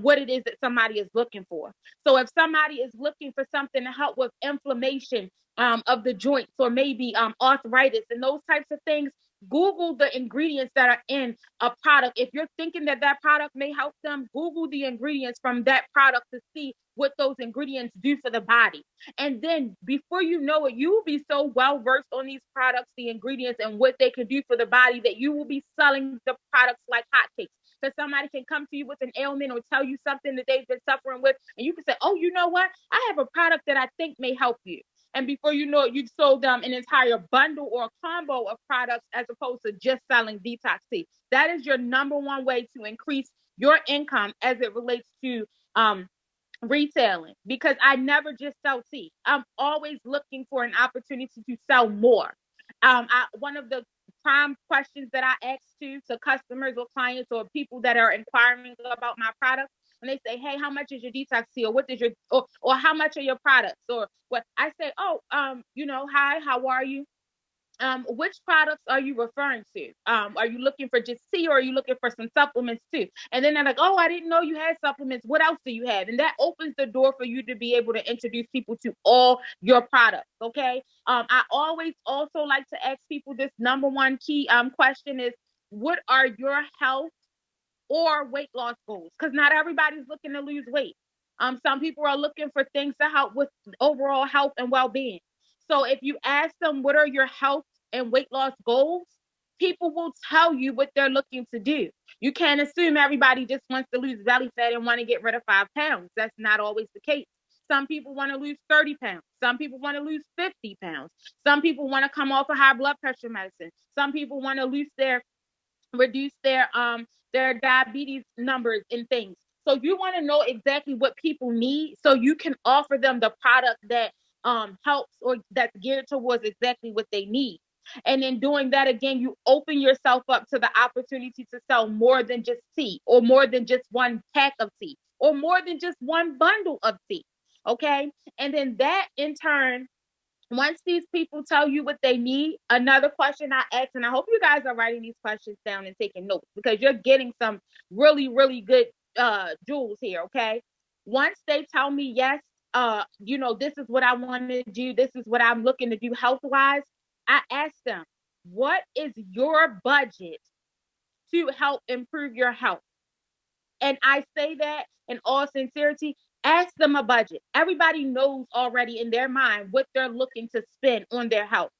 what it is that somebody is looking for. So if somebody is looking for something to help with inflammation of the joints, or maybe arthritis and those types of things, Google the ingredients that are in a product. If you're thinking that that product may help them, Google the ingredients from that product to see what those ingredients do for the body. And then before you know it, you will be so well versed on these products, the ingredients, and what they can do for the body, that you will be selling the products like hotcakes. So somebody can come to you with an ailment or tell you something that they've been suffering with, and you can say, oh, you know what? I have a product that I think may help you. And before you know it, you've sold them an entire bundle or a combo of products as opposed to just selling detox tea. That is your number one way to increase your income as it relates to retailing, because I never just sell tea. I'm always looking for an opportunity to sell more. One of the prime questions that I ask to customers or clients or people that are inquiring about my products, when they say, "Hey, how much is your detox tea?" or "What is your or how much are your products?" or what, I say, "Oh, hi, how are you? Which products are you referring to? Are you looking for just tea, or are you looking for some supplements too?" And then they're like, "Oh, I didn't know you had supplements. What else do you have?" And that opens the door for you to be able to introduce people to all your products. Okay. I always also like to ask people this number one key question is, what are your health or weight loss goals? Because not everybody's looking to lose weight. Some people are looking for things to help with overall health and well-being. So if you ask them what are your health and weight loss goals, people will tell you what they're looking to do. You can't assume everybody just wants to lose belly fat and want to get rid of 5 pounds. That's not always the case. Some people want to lose 30 pounds. Some people want to lose 50 pounds. Some people want to come off of high blood pressure medicine. Some people want to reduce their diabetes numbers and things. So you want to know exactly what people need so you can offer them the product that helps or that's geared towards exactly what they need. And in doing that, again, you open yourself up to the opportunity to sell more than just tea, or more than just one pack of tea, or more than just one bundle of tea. Okay. And then that in turn, once these people tell you what they need, another question I ask, and I hope you guys are writing these questions down and taking notes, because you're getting some really, really good jewels here, okay? Once they tell me, yes, this is what I want to do, this is what I'm looking to do health wise, I ask them, what is your budget to help improve your health? And I say that in all sincerity. Ask them a budget. Everybody knows already in their mind what they're looking to spend on their health.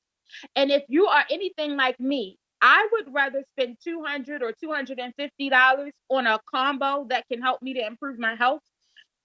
And if you are anything like me, I would rather spend $200 or $250 on a combo that can help me to improve my health,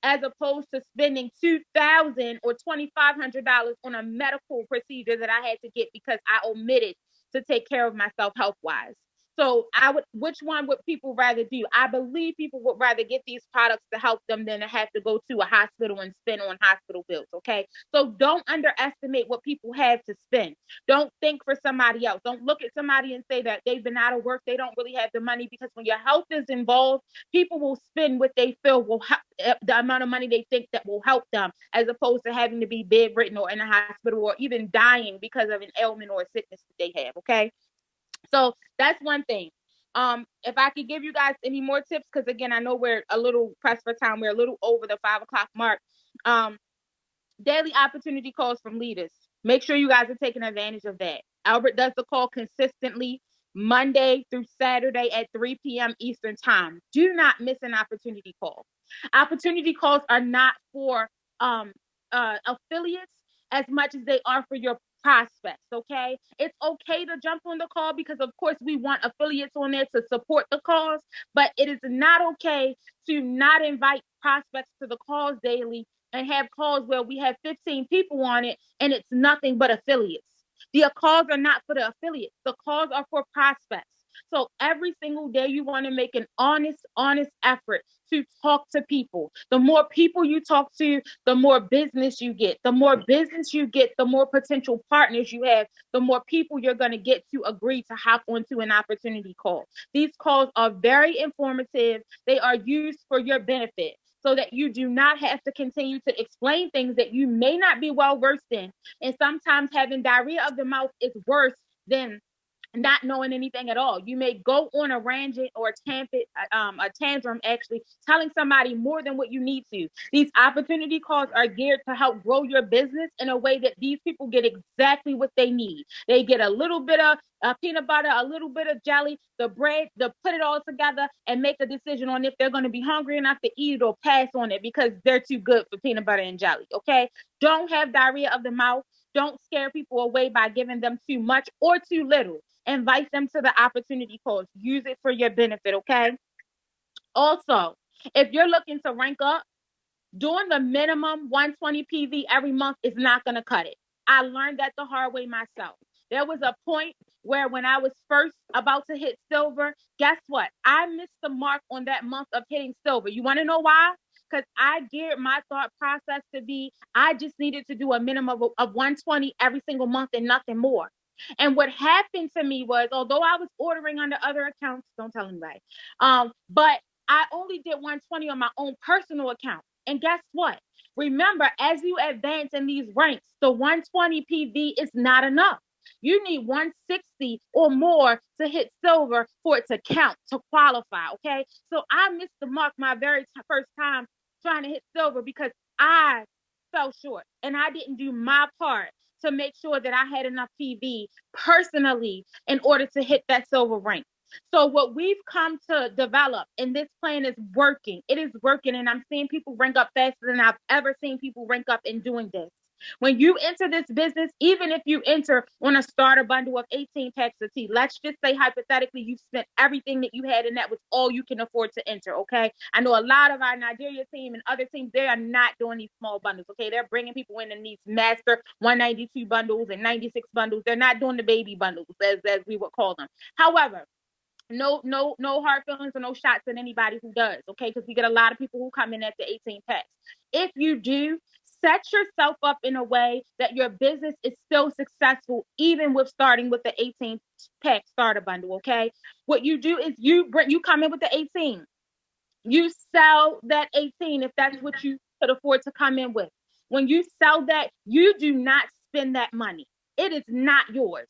as opposed to spending $2,000 or $2,500 on a medical procedure that I had to get because I omitted to take care of myself health wise. So which one would people rather do? I believe people would rather get these products to help them than to have to go to a hospital and spend on hospital bills. Okay. So don't underestimate what people have to spend. Don't think for somebody else. Don't look at somebody and say that they've been out of work, they don't really have the money, because when your health is involved, people will spend what they feel will help, the amount of money they think that will help them, as opposed to having to be bedridden or in a hospital or even dying because of an ailment or a sickness that they have. Okay. So that's one thing. If I could give you guys any more tips, because again, I know we're a little pressed for time. We're a little over the 5 o'clock mark. Um, Daily opportunity calls from leaders. Make sure you guys are taking advantage of that. Albert does the call consistently Monday through Saturday at 3 p.m. Eastern time. Do not miss an opportunity call. Opportunity calls are not for affiliates as much as they are for your prospects. Okay. It's okay to jump on the call because, of course, we want affiliates on there to support the cause, but it is not okay to not invite prospects to the calls daily and have calls where we have 15 people on it and it's nothing but affiliates. The calls are not for the affiliates. The calls are for prospects. So every single day you want to make an honest effort to talk to people. The more people you talk to, the more business you get. The more business you get, the more potential partners you have, the more people you're going to get to agree to hop onto an opportunity call. These calls are very informative. They are used for your benefit, so that you do not have to continue to explain things that you may not be well versed in. And sometimes having diarrhea of the mouth is worse than not knowing anything at all. You may go on a rangent or a tantrum, actually telling somebody more than what you need to. These opportunity calls are geared to help grow your business in a way that these people get exactly what they need. They get a little bit of peanut butter, a little bit of jelly, the bread, to put it all together and make a decision on if they're going to be hungry enough to eat it or pass on it because they're too good for peanut butter and jelly. Okay. Don't have diarrhea of the mouth. Don't scare people away by giving them too much or too little. Invite them to the opportunity calls. Use it for your benefit, okay? Also, if you're looking to rank up, doing the minimum 120 PV every month is not going to cut it. I learned that the hard way myself. There was a point where when I was first about to hit silver, guess what? I missed the mark on that month of hitting silver. You want to know why? Because I geared my thought process to be, I just needed to do a minimum of 120 every single month and nothing more. And what happened to me was, although I was ordering under other accounts, don't tell anybody, but I only did 120 on my own personal account. And guess what? Remember, as you advance in these ranks, the 120 PV is not enough. You need 160 or more to hit silver for it to count, to qualify. Okay. So I missed the mark my very first time trying to hit silver because I fell short and I didn't do my part to make sure that I had enough PV personally in order to hit that silver rank. So what we've come to develop, and this plan is working. It is working, and I'm seeing people rank up faster than I've ever seen people rank up in doing this. When you enter this business, even if you enter on a starter bundle of 18 packs of tea, let's just say hypothetically you spent everything that you had and that was all you can afford to enter, okay? I know a lot of our Nigeria team and other teams, they are not doing these small bundles, okay? They're bringing people in these master 192 bundles and 96 bundles. They're not doing the baby bundles, as we would call them. However, no hard feelings or no shots at anybody who does, okay? Because we get a lot of people who come in at the 18 packs. If you do, set yourself up in a way that your business is still successful, even with starting with the 18 pack starter bundle, okay? What you do is you come in with the 18. You sell that 18 if that's what you could afford to come in with. When you sell that, you do not spend that money. It is not yours.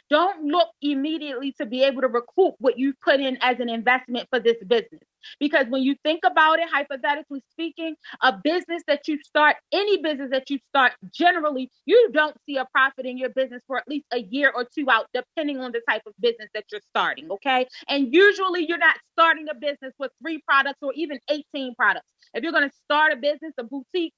Don't look immediately to be able to recoup what you put in as an investment for this business. Because when you think about it, hypothetically speaking, a business that you start, any business that you start, generally, you don't see a profit in your business for at least a year or two out, depending on the type of business that you're starting. Okay. And usually you're not starting a business with 3 products or even 18 products. If you're going to start a business, a boutique,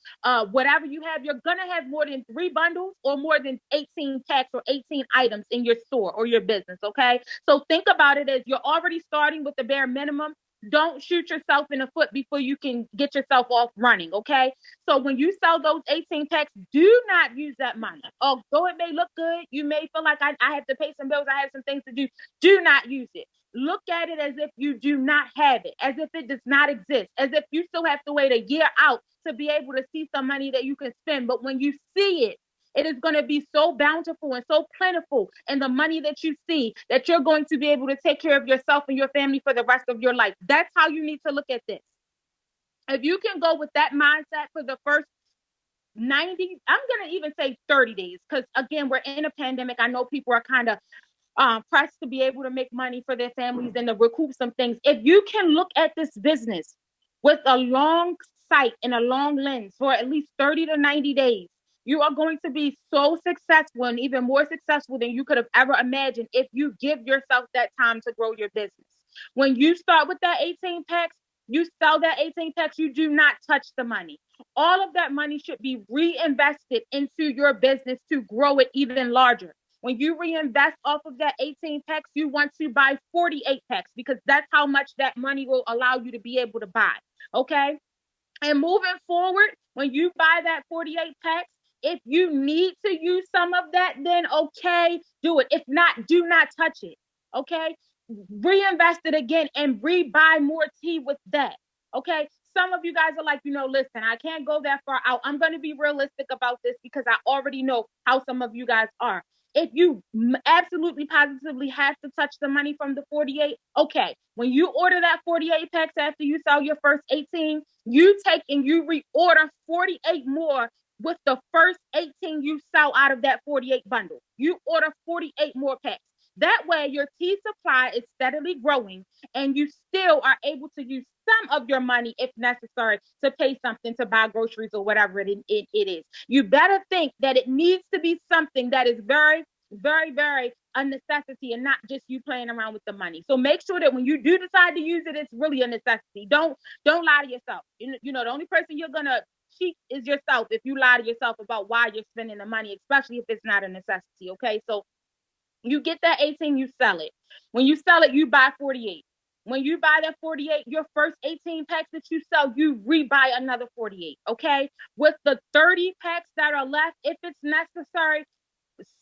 whatever you have, you're going to have more than 3 bundles or more than 18 packs or 18 items in your store or your business. Okay. So think about it as you're already starting with the bare minimum. Don't shoot yourself in the foot before you can get yourself off running, okay? So when you sell those 18 packs, do not use that money. Although it may look good, you may feel like I have to pay some bills, I have some things to do. Do not use it. Look at it as if you do not have it, as if it does not exist, as if you still have to wait a year out to be able to see some money that you can spend. But when you see it, it is going to be so bountiful and so plentiful in the money that you see that you're going to be able to take care of yourself and your family for the rest of your life. That's how you need to look at this. If you can go with that mindset for the first 90, I'm going to even say 30 days, because again, we're in a pandemic. I know people are kind of pressed to be able to make money for their families and to recoup some things. If you can look at this business with a long sight and a long lens for at least 30 to 90 days, you are going to be so successful and even more successful than you could have ever imagined if you give yourself that time to grow your business. When you start with that 18 packs, you sell that 18 packs, you do not touch the money. All of that money should be reinvested into your business to grow it even larger. When you reinvest off of that 18 packs, you want to buy 48 packs, because that's how much that money will allow you to be able to buy. Okay. And moving forward, when you buy that 48 packs, if you need to use some of that, then okay, do it. If not, do not touch it. Okay. Reinvest it again and rebuy more tea with that. Okay. Some of you guys are like, listen, I can't go that far out. I'm going to be realistic about this because I already know how some of you guys are. If you absolutely positively have to touch the money from the 48, okay. When you order that 48 packs after you sell your first 18, you take and you reorder 48 more with the first 18 you sell out of that 48 bundle. You order 48 more packs. That way, your tea supply is steadily growing, and you still are able to use some of your money, if necessary, to pay something, to buy groceries or whatever it is. You better think that it needs to be something that is very, very, very a necessity, and not just you playing around with the money. So make sure that when you do decide to use it, it's really a necessity. Don't lie to yourself. The only person you're gonna cheat is yourself if you lie to yourself about why you're spending the money, especially if it's not a necessity. Okay, so you get that 18, you sell it. When you sell it, you buy 48. When you buy that 48, your first 18 packs that you sell, you rebuy another 48. Okay, with the 30 packs that are left, if it's necessary,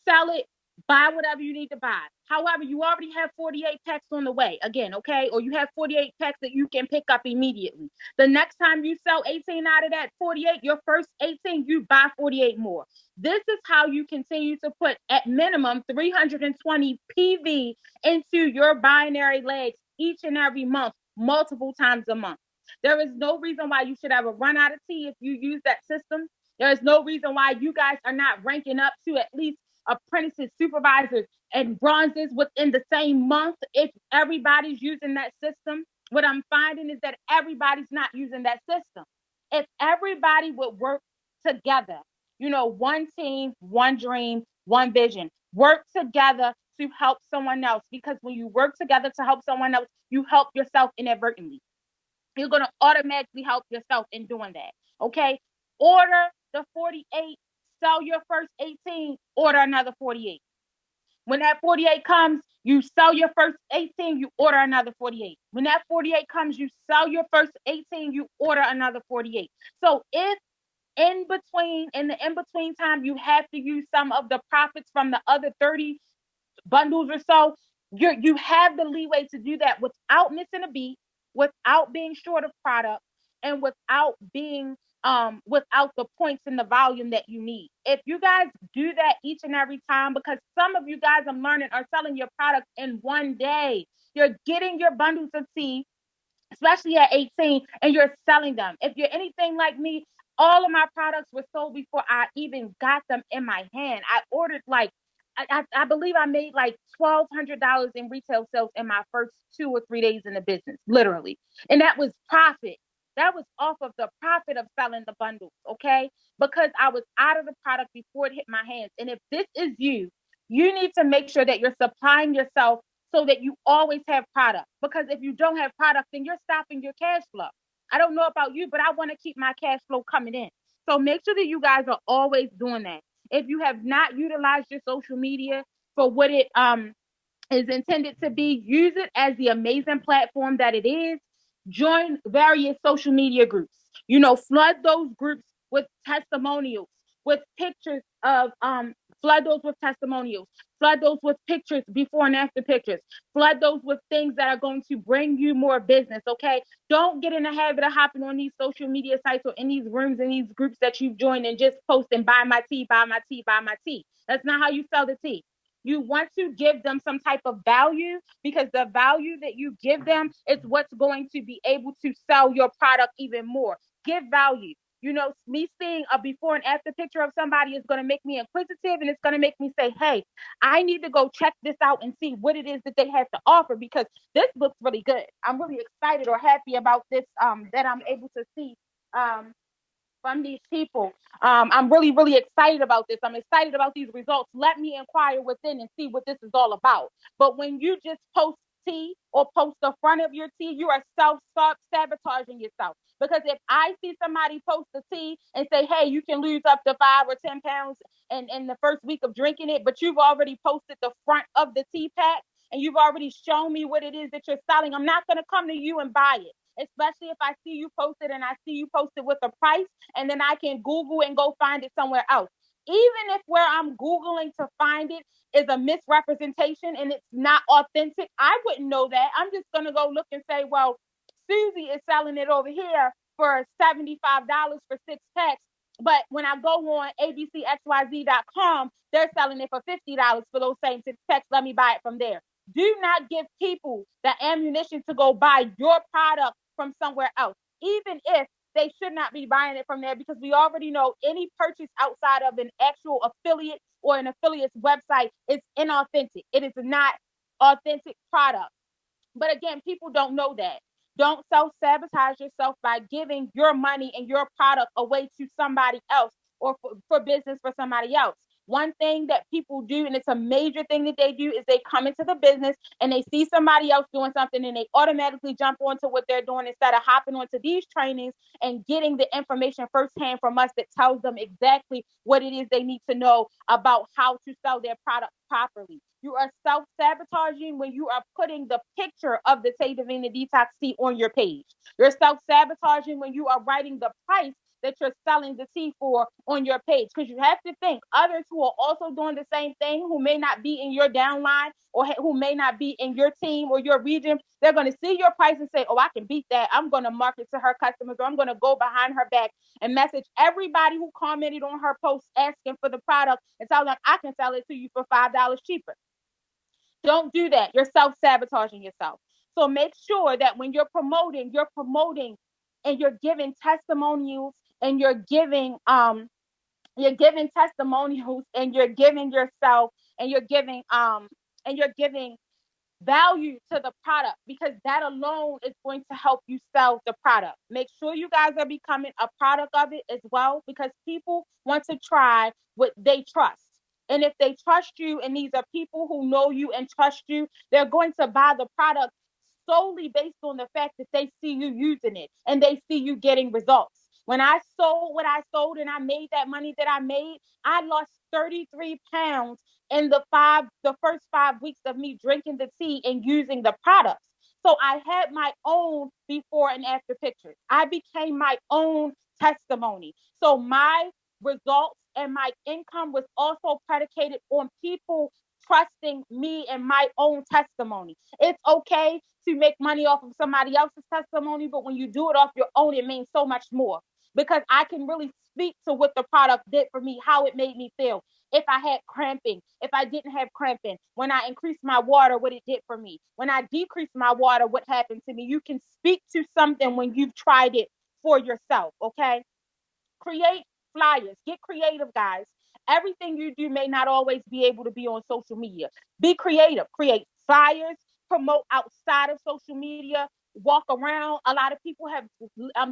sell it, buy whatever you need to buy. However, you already have 48 packs on the way again, okay? Or you have 48 packs that you can pick up immediately. The next time you sell 18 out of that 48, your first 18, you buy 48 more. This is how you continue to put at minimum 320 PV into your binary legs each and every month, multiple times a month. There is no reason why you should ever run out of tea if you use that system. There is no reason why you guys are not ranking up to at least apprentices, supervisors, and bronzes within the same month if everybody's using that system. What I'm finding is that everybody's not using that system. If everybody would work together, one team, one dream, one vision, work together to help someone else. Because when you work together to help someone else, you help yourself inadvertently. You're going to automatically help yourself in doing that. Okay. Order the 48, sell your first 18, order another 48. When that 48 comes, you sell your first 18, you order another 48. When that 48 comes, you sell your first 18, you order another 48. So if in the in between time, you have to use some of the profits from the other 30 bundles or so, you have the leeway to do that without missing a beat, without being short of product, and without the points and the volume that you need. If you guys do that each and every time, because some of you guys I'm learning are selling your product in one day. You're getting your bundles of tea, especially at 18, and you're selling them. If you're anything like me, all of my products were sold before I even got them in my hand. I ordered like I believe I made like $1,200 in retail sales in my first 2 or 3 days in the business, literally. And that was profit. That was off of the profit of selling the bundles, okay? Because I was out of the product before it hit my hands. And if this is you, you need to make sure that you're supplying yourself so that you always have product. Because if you don't have product, then you're stopping your cash flow. I don't know about you, but I want to keep my cash flow coming in. So make sure that you guys are always doing that. If you have not utilized your social media for what it is intended to be, use it as the amazing platform that it is. Join various social media groups. Flood those groups with testimonials, with pictures of flood those with testimonials, flood those with pictures, before and after pictures, flood those with things that are going to bring you more business. Okay, don't get in the habit of hopping on these social media sites or in these rooms and these groups that you've joined and just post and buy my tea, buy my tea, buy my tea. That's not how you sell the tea. You want to give them some type of value, because the value that you give them is what's going to be able to sell your product even more. Give value. Me seeing a before and after picture of somebody is going to make me inquisitive, and it's going to make me say, hey, I need to go check this out and see what it is that they have to offer, because this looks really good. I'm really excited or happy about this, that I'm able to see from these people. I'm really, really excited about this. I'm excited about these results. Let me inquire within and see what this is all about. But when you just post tea or post the front of your tea, you are sabotaging yourself. Because if I see somebody post the tea and say, hey, you can lose up to 5 or 10 pounds in the first week of drinking it, but you've already posted the front of the tea pack and you've already shown me what it is that you're selling, I'm not going to come to you and buy it, especially if I see you posted and I see you posted with a price, and then I can Google and go find it somewhere else. Even if where I'm Googling to find it is a misrepresentation and it's not authentic, I wouldn't know that. I'm just going to go look and say, well, Susie is selling it over here for $75 for 6 packs. But when I go on abcxyz.com, they're selling it for $50 for those same 6 packs. Let me buy it from there. Do not give people the ammunition to go buy your product from somewhere else, even if they should not be buying it from there, because we already know any purchase outside of an actual affiliate or an affiliate's website is inauthentic. It is not authentic product. But again, people don't know that. Don't self sabotage yourself by giving your money and your product away to somebody else, or for business for somebody else. One thing that people do, and it's a major thing that they do, is they come into the business and they see somebody else doing something and they automatically jump onto what they're doing instead of hopping onto these trainings and getting the information firsthand from us that tells them exactly what it is they need to know about how to sell their product properly. You are self-sabotaging when you are putting the picture of the Tay Divinity Detox tea on your page. You're self-sabotaging when you are writing the price that you're selling the tea for on your page. Because you have to think others who are also doing the same thing, who may not be in your downline or who may not be in your team or your region, they're going to see your price and say, oh, I can beat that. I'm going to market to her customers, or I'm going to go behind her back and message everybody who commented on her post asking for the product and tell them I can sell it to you for $5 cheaper. Don't do that. You're self-sabotaging yourself. So make sure that when you're promoting and you're giving testimonials and you're giving testimonials and you're giving yourself and you're giving value to the product, because that alone is going to help you sell the product. Make sure you guys are becoming a product of it as well, because people want to try what they trust. And if they trust you, and these are people who know you and trust you, they're going to buy the product solely based on the fact that they see you using it and they see you getting results. When I sold what I sold and I made that money that I made, I lost 33 pounds in the first 5 weeks of me drinking the tea and using the products. So I had my own before and after pictures. I became my own testimony. So my results and my income was also predicated on people trusting me and my own testimony. It's okay to make money off of somebody else's testimony, but when you do it off your own, it means so much more because I can really speak to what the product did for me, how it made me feel. If I had cramping, if I didn't have cramping, when I increased my water, what it did for me, when I decreased my water, what happened to me. You can speak to something when you've tried it for yourself, okay? Create flyers. Get creative, guys. Everything you do may not always be able to be on social media. Be creative. Create flyers. Promote outside of social media. Walk around. A lot of people have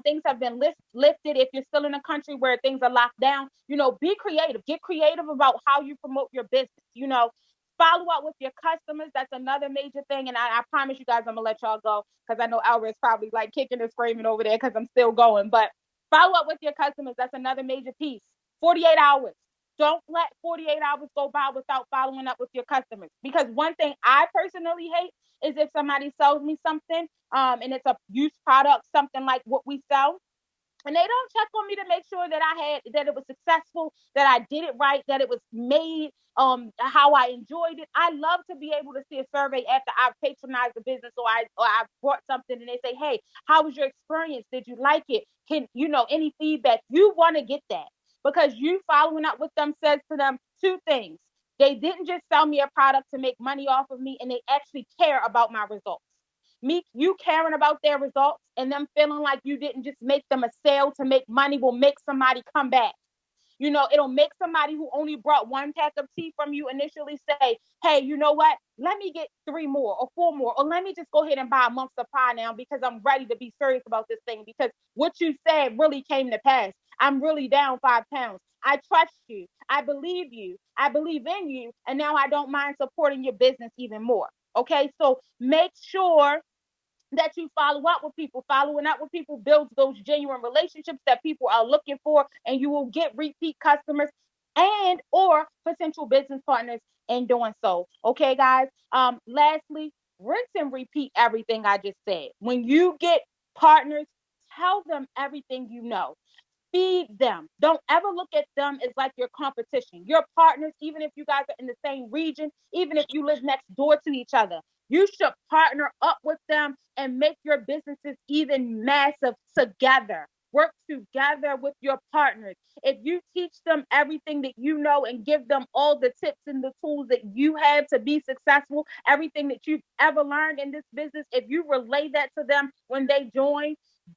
things have been lifted. If you're still in a country where things are locked down, be creative. Get creative about how you promote your business. Follow up with your customers. That's another major thing. And I promise you guys, I'm gonna let y'all go because I know Albert is probably like kicking and screaming over there because I'm still going. But follow up with your customers. That's another major piece. 48 hours. Don't let 48 hours go by without following up with your customers. Because one thing I personally hate is if somebody sells me something, and it's a used product, something like what we sell, and they don't check on me to make sure that it was successful, that I did it right, that it was made how I enjoyed it. I love to be able to see a survey after I've patronized the business or I've brought something and they say, hey, how was your experience? Did you like it? Can any feedback? You want to get that because you following up with them says to them two things. They didn't just sell me a product to make money off of me, and they actually care about my results. You caring about their results and them feeling like you didn't just make them a sale to make money will make somebody come back. It'll make somebody who only brought one pack of tea from you initially say, hey, you know what? Let me get 3 more or 4 more, or let me just go ahead and buy a month's supply now because I'm ready to be serious about this thing because what you said really came to pass. I'm really down 5 pounds. I trust you. I believe you. I believe in you. And now I don't mind supporting your business even more. Okay. So make sure that you follow up with people. Following up with people builds those genuine relationships that people are looking for, and you will get repeat customers and or potential business partners in doing so. Okay, guys. Lastly, rinse and repeat everything I just said. When you get partners, tell them everything you know. Feed them. Don't ever look at them as like your competition. Your partners, even if you guys are in the same region, even if you live next door to each other, you should partner up with them and make your businesses even massive together. Work together with your partners. If you teach them everything that you know and give them all the tips and the tools that you have to be successful, everything that you've ever learned in this business, if you relay that to them when they join,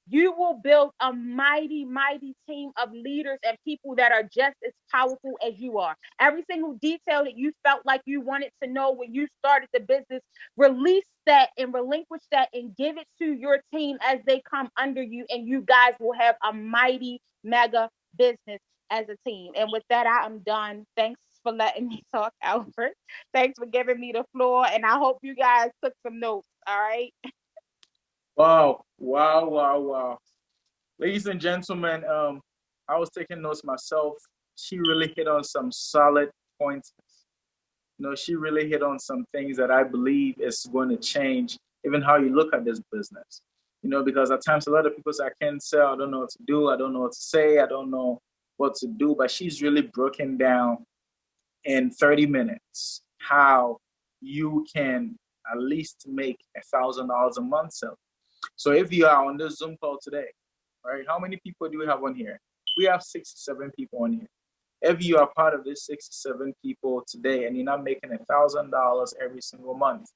you will build a mighty, mighty team of leaders and people that are just as powerful as you are. Every single detail that you felt like you wanted to know when you started the business, release that and relinquish that and give it to your team as they come under you, and you guys will have a mighty, mega business as a team. And with that, I am done. Thanks for letting me talk, Albert. Thanks for giving me the floor, and I hope you guys took some notes. All right. Wow, wow, wow, wow. Ladies and gentlemen, I was taking notes myself. She really hit on some solid points. She really hit on some things that I believe is going to change even how you look at this business. Because at times a lot of people say, I can't sell, I don't know what to do, I don't know what to say, I don't know what to do. But she's really broken down in 30 minutes how you can at least make $1,000 a month selling. So if you are on this Zoom call today, right, how many people do we have on here? We have 67 people on here. If you are part of this 67 people today and you're not making $1,000 every single month,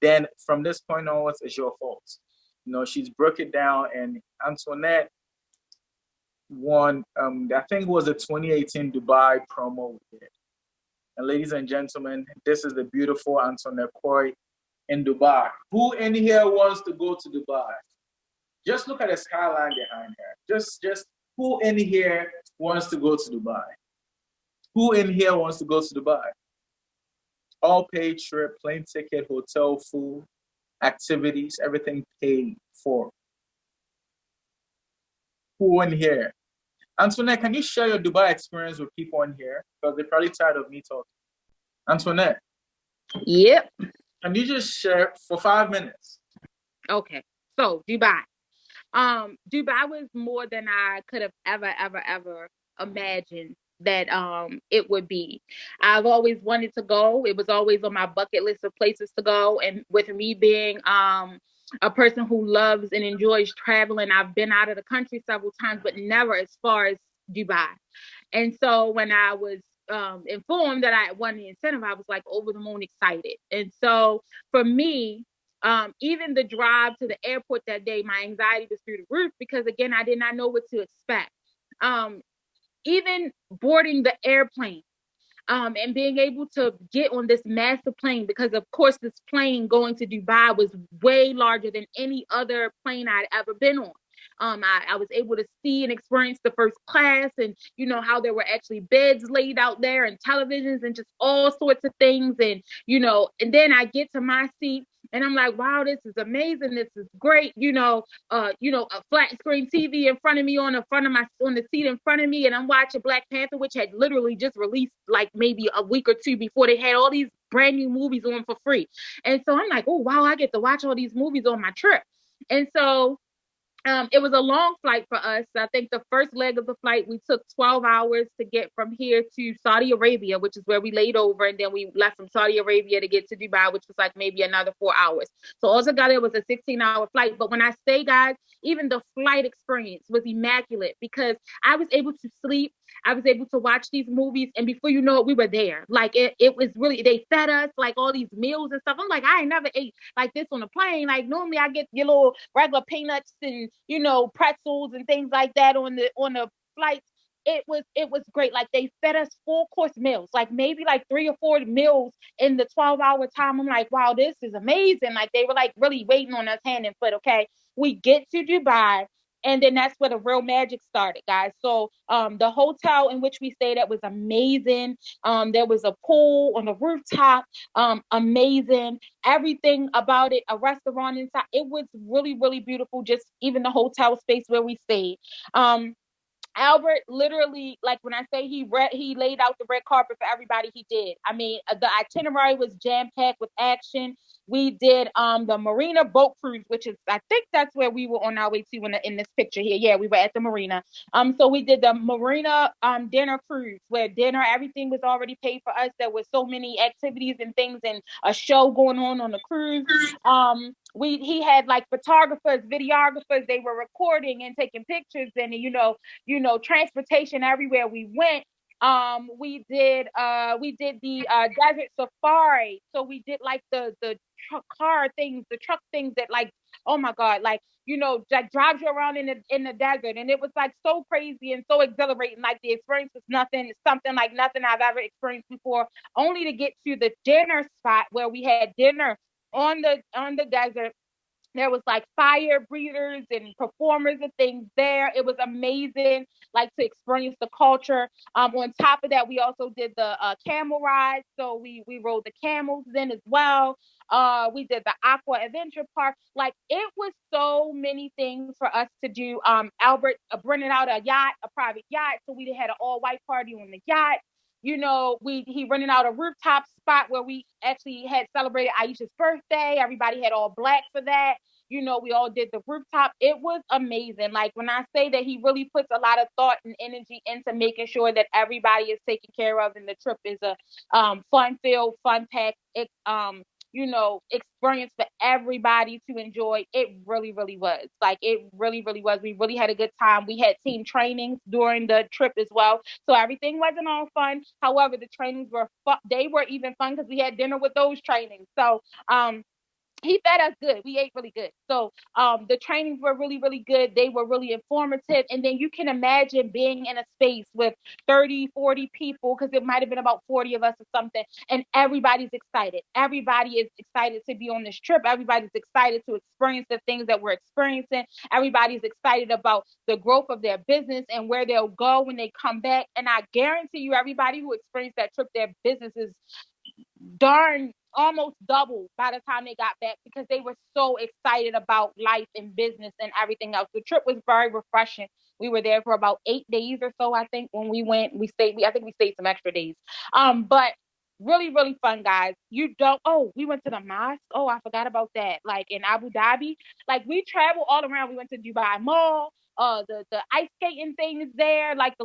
then from this point onwards, it's your fault. She's broke it down, and Antoinette won, I think it was a 2018 Dubai promo. And ladies and gentlemen, this is the beautiful Antoinette Koi in Dubai. Who in here wants to go to Dubai? Just look at the skyline behind her. Just who in here wants to go to Dubai? Who in here wants to go to Dubai? All paid trip, plane ticket, hotel, food, activities, everything paid for. who in here? Antoinette, can you share your Dubai experience with people in here? Because they're probably tired of me talking. Antoinette, Yep. can you just share for 5 minutes? Okay. So Dubai. Dubai was more than I could have ever imagined that it would be. I've always wanted to go. It was always on my bucket list of places to go. And with me being a person who loves and enjoys traveling, I've been out of the country several times, but never as far as Dubai. And so when I was informed that I won the incentive, I was like over the moon excited. And so for me, even the drive to the airport that day, my anxiety was through the roof because again, I did not know what to expect. Um, Even boarding the airplane, and being able to get on this massive plane because of course this plane going to Dubai was way larger than any other plane I'd ever been on. I was able to see and experience the first class and how there were actually beds laid out there and televisions and just all sorts of things. And and then I get to my seat and I'm like, wow, this is amazing, this is great. A flat screen TV in front of me on the seat in front of me, and I'm watching Black Panther, which had literally just released like maybe a week or two before. They had all these brand new movies on for free, and so I'm like, oh wow, I get to watch all these movies on my trip. And so it was a long flight for us. I think the first leg of the flight, we took 12 hours to get from here to Saudi Arabia, which is where we laid over. And then we left from Saudi Arabia to get to Dubai, which was like maybe another 4 hours. So altogether, it was a 16-hour flight. But when I say, guys, even the flight experience was immaculate because I was able to sleep. I was able to watch these movies. And before you know it, we were there. Like it was really, they fed us like all these meals and stuff. I'm like, I ain't never ate like this on a plane. Like normally I get your little regular peanuts and pretzels and things like that on the flights. It was great. Like they fed us full course meals, like maybe like 3 or 4 meals in the 12-hour time. I'm like, wow, this is amazing. Like they were like really waiting on us hand and foot. Okay, we get to Dubai. And then that's where the real magic started, guys. So the hotel in which we stayed at was amazing. There was a pool on the rooftop, amazing. Everything about it, a restaurant inside. It was really, really beautiful. Just even the hotel space where we stayed. Albert literally, like when I say he laid out the red carpet for everybody, he did. I mean, the itinerary was jam packed with action. We did the marina boat cruise, which is I think that's where we were on our way to in this picture here. Yeah, we were at the marina. So we did the marina dinner cruise where dinner everything was already paid for us. There were so many activities and things and a show going on the cruise. He had like photographers, videographers. They were recording and taking pictures, and transportation everywhere we went. We did the desert safari. So we did like the truck things that like, oh my God, like that drives you around in the desert. And it was like so crazy and so exhilarating. Like the experience was something like nothing I've ever experienced before. Only to get to the dinner spot where we had dinner on the desert. There was like fire breathers and performers and things there. It was amazing, like to experience the culture. On top of that, we also did the camel ride, so we rode the camels then as well. We did the aqua adventure park. Like it was so many things for us to do. Albert rented out a yacht, a private yacht, so we had an all white party on the yacht. He rented out a rooftop spot where we actually had celebrated Aisha's birthday. Everybody had all black for that. We all did the rooftop. It was amazing. Like when I say that he really puts a lot of thought and energy into making sure that everybody is taken care of and the trip is a fun filled, fun packed experience for everybody to enjoy. It really, really was. Like it really, really was. We really had a good time. We had team trainings during the trip as well. So everything wasn't all fun. However, the trainings were fun. They were even fun because we had dinner with those trainings. So he fed us good. We ate really good. So the trainings were really, really good. They were really informative. And then you can imagine being in a space with 30, 40 people, because it might have been about 40 of us or something, and everybody's excited. Everybody is excited to be on this trip. Everybody's excited to experience the things that we're experiencing. Everybody's excited about the growth of their business and where they'll go when they come back. And I guarantee you, everybody who experienced that trip, their business is darn almost doubled by the time they got back because they were so excited about life and business and everything else. The trip was very refreshing. We were there for about 8 days or so, I think. When we went, I think we stayed some extra days. But really, really fun, guys. We went to the mosque. Oh, I forgot about that. Like in Abu Dhabi, like we traveled all around. We went to Dubai Mall. The ice skating thing is there. Like they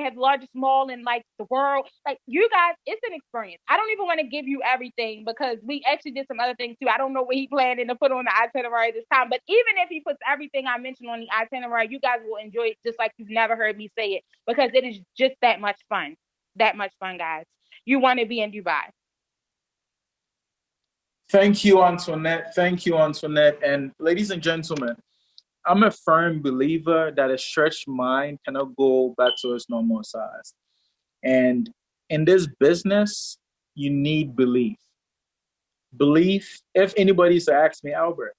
have the largest mall in like the world. Like you guys, it's an experience. I don't even want to give you everything because we actually did some other things too. I don't know what he planning to put on the itinerary this time, but even if he puts everything I mentioned on the itinerary, you guys will enjoy it just like you've never heard me say it because it is just that much fun. That much fun, guys. You want to be in Dubai. Thank you, Antoinette. Thank you, Antoinette. And ladies and gentlemen, I'm a firm believer that a stretched mind cannot go back to its normal size. And in this business, you need belief. Belief. If anybody's to ask me, Albert,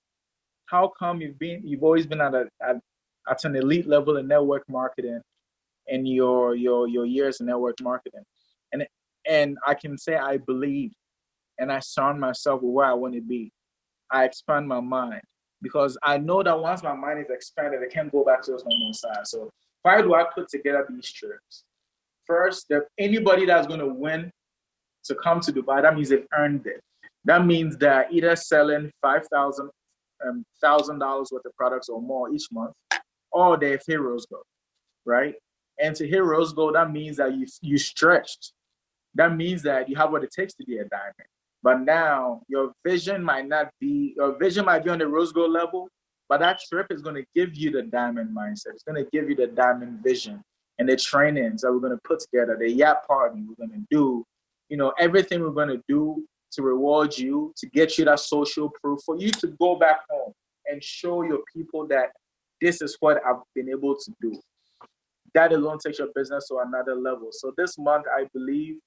how come you've always been at an elite level in network marketing in your years in network marketing? And I can say I believe and I surround myself with where I want to be. I expand my mind because I know that once my mind is expanded, I can't go back to its normal size. So why do I put together these trips? First, that anybody that's going to win to come to Dubai, that means they've earned it. That means they're either selling $5,000 worth of products or more each month, or they've hit rose gold, right? And to hit rose gold, that means that you stretched. That means that you have what it takes to be a diamond. But now your vision might be on the rose gold level, but that trip is going to give you the diamond mindset. It's going to give you the diamond vision and the trainings that we're going to put together, the yacht party we're going to do, everything we're going to do to reward you, to get you that social proof for you to go back home and show your people that this is what I've been able to do. That alone takes your business to another level. So this month, I believe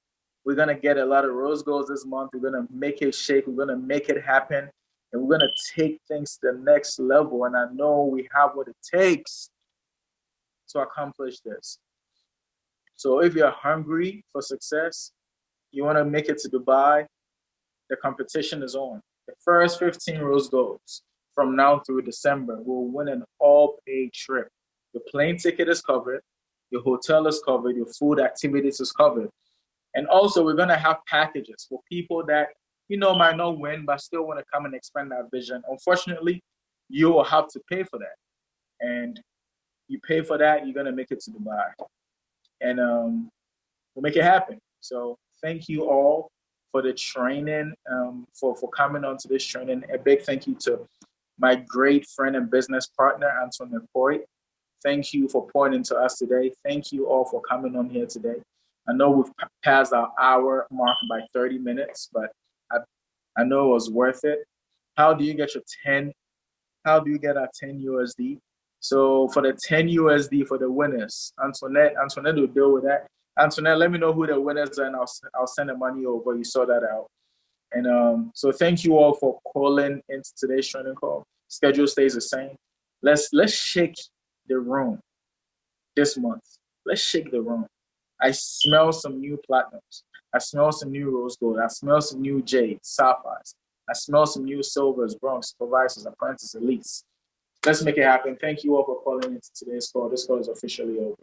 we're going to get a lot of rose golds this month. We're going to make it shake. We're going to make it happen. And we're going to take things to the next level. And I know we have what it takes to accomplish this. So if you're hungry for success, you want to make it to Dubai, the competition is on. The first 15 rose golds from now through December will win an all-paid trip. Your plane ticket is covered. Your hotel is covered. Your food activities is covered. And also, we're going to have packages for people that, might not win, but still want to come and expand that vision. Unfortunately, you will have to pay for that. And you pay for that, you're going to make it to Dubai. And we'll make it happen. So thank you all for the training, for coming on to this training. A big thank you to my great friend and business partner, Antoine Poit. Thank you for pouring into us today. Thank you all for coming on here today. I know we've passed our hour mark by 30 minutes, but I know it was worth it. How do you get your 10? How do you get our 10 USD? So for the 10 USD for the winners, Antoinette will deal with that. Antoinette, let me know who the winners are and I'll send the money over. You sort that out. And so thank you all for calling into today's training call. Schedule stays the same. Let's shake the room this month. Let's shake the room. I smell some new platinums. I smell some new rose gold. I smell some new jades, sapphires. I smell some new silvers, bronze, supervisors, apprentices, elites. Let's make it happen. Thank you all for calling into today's call. This call is officially over.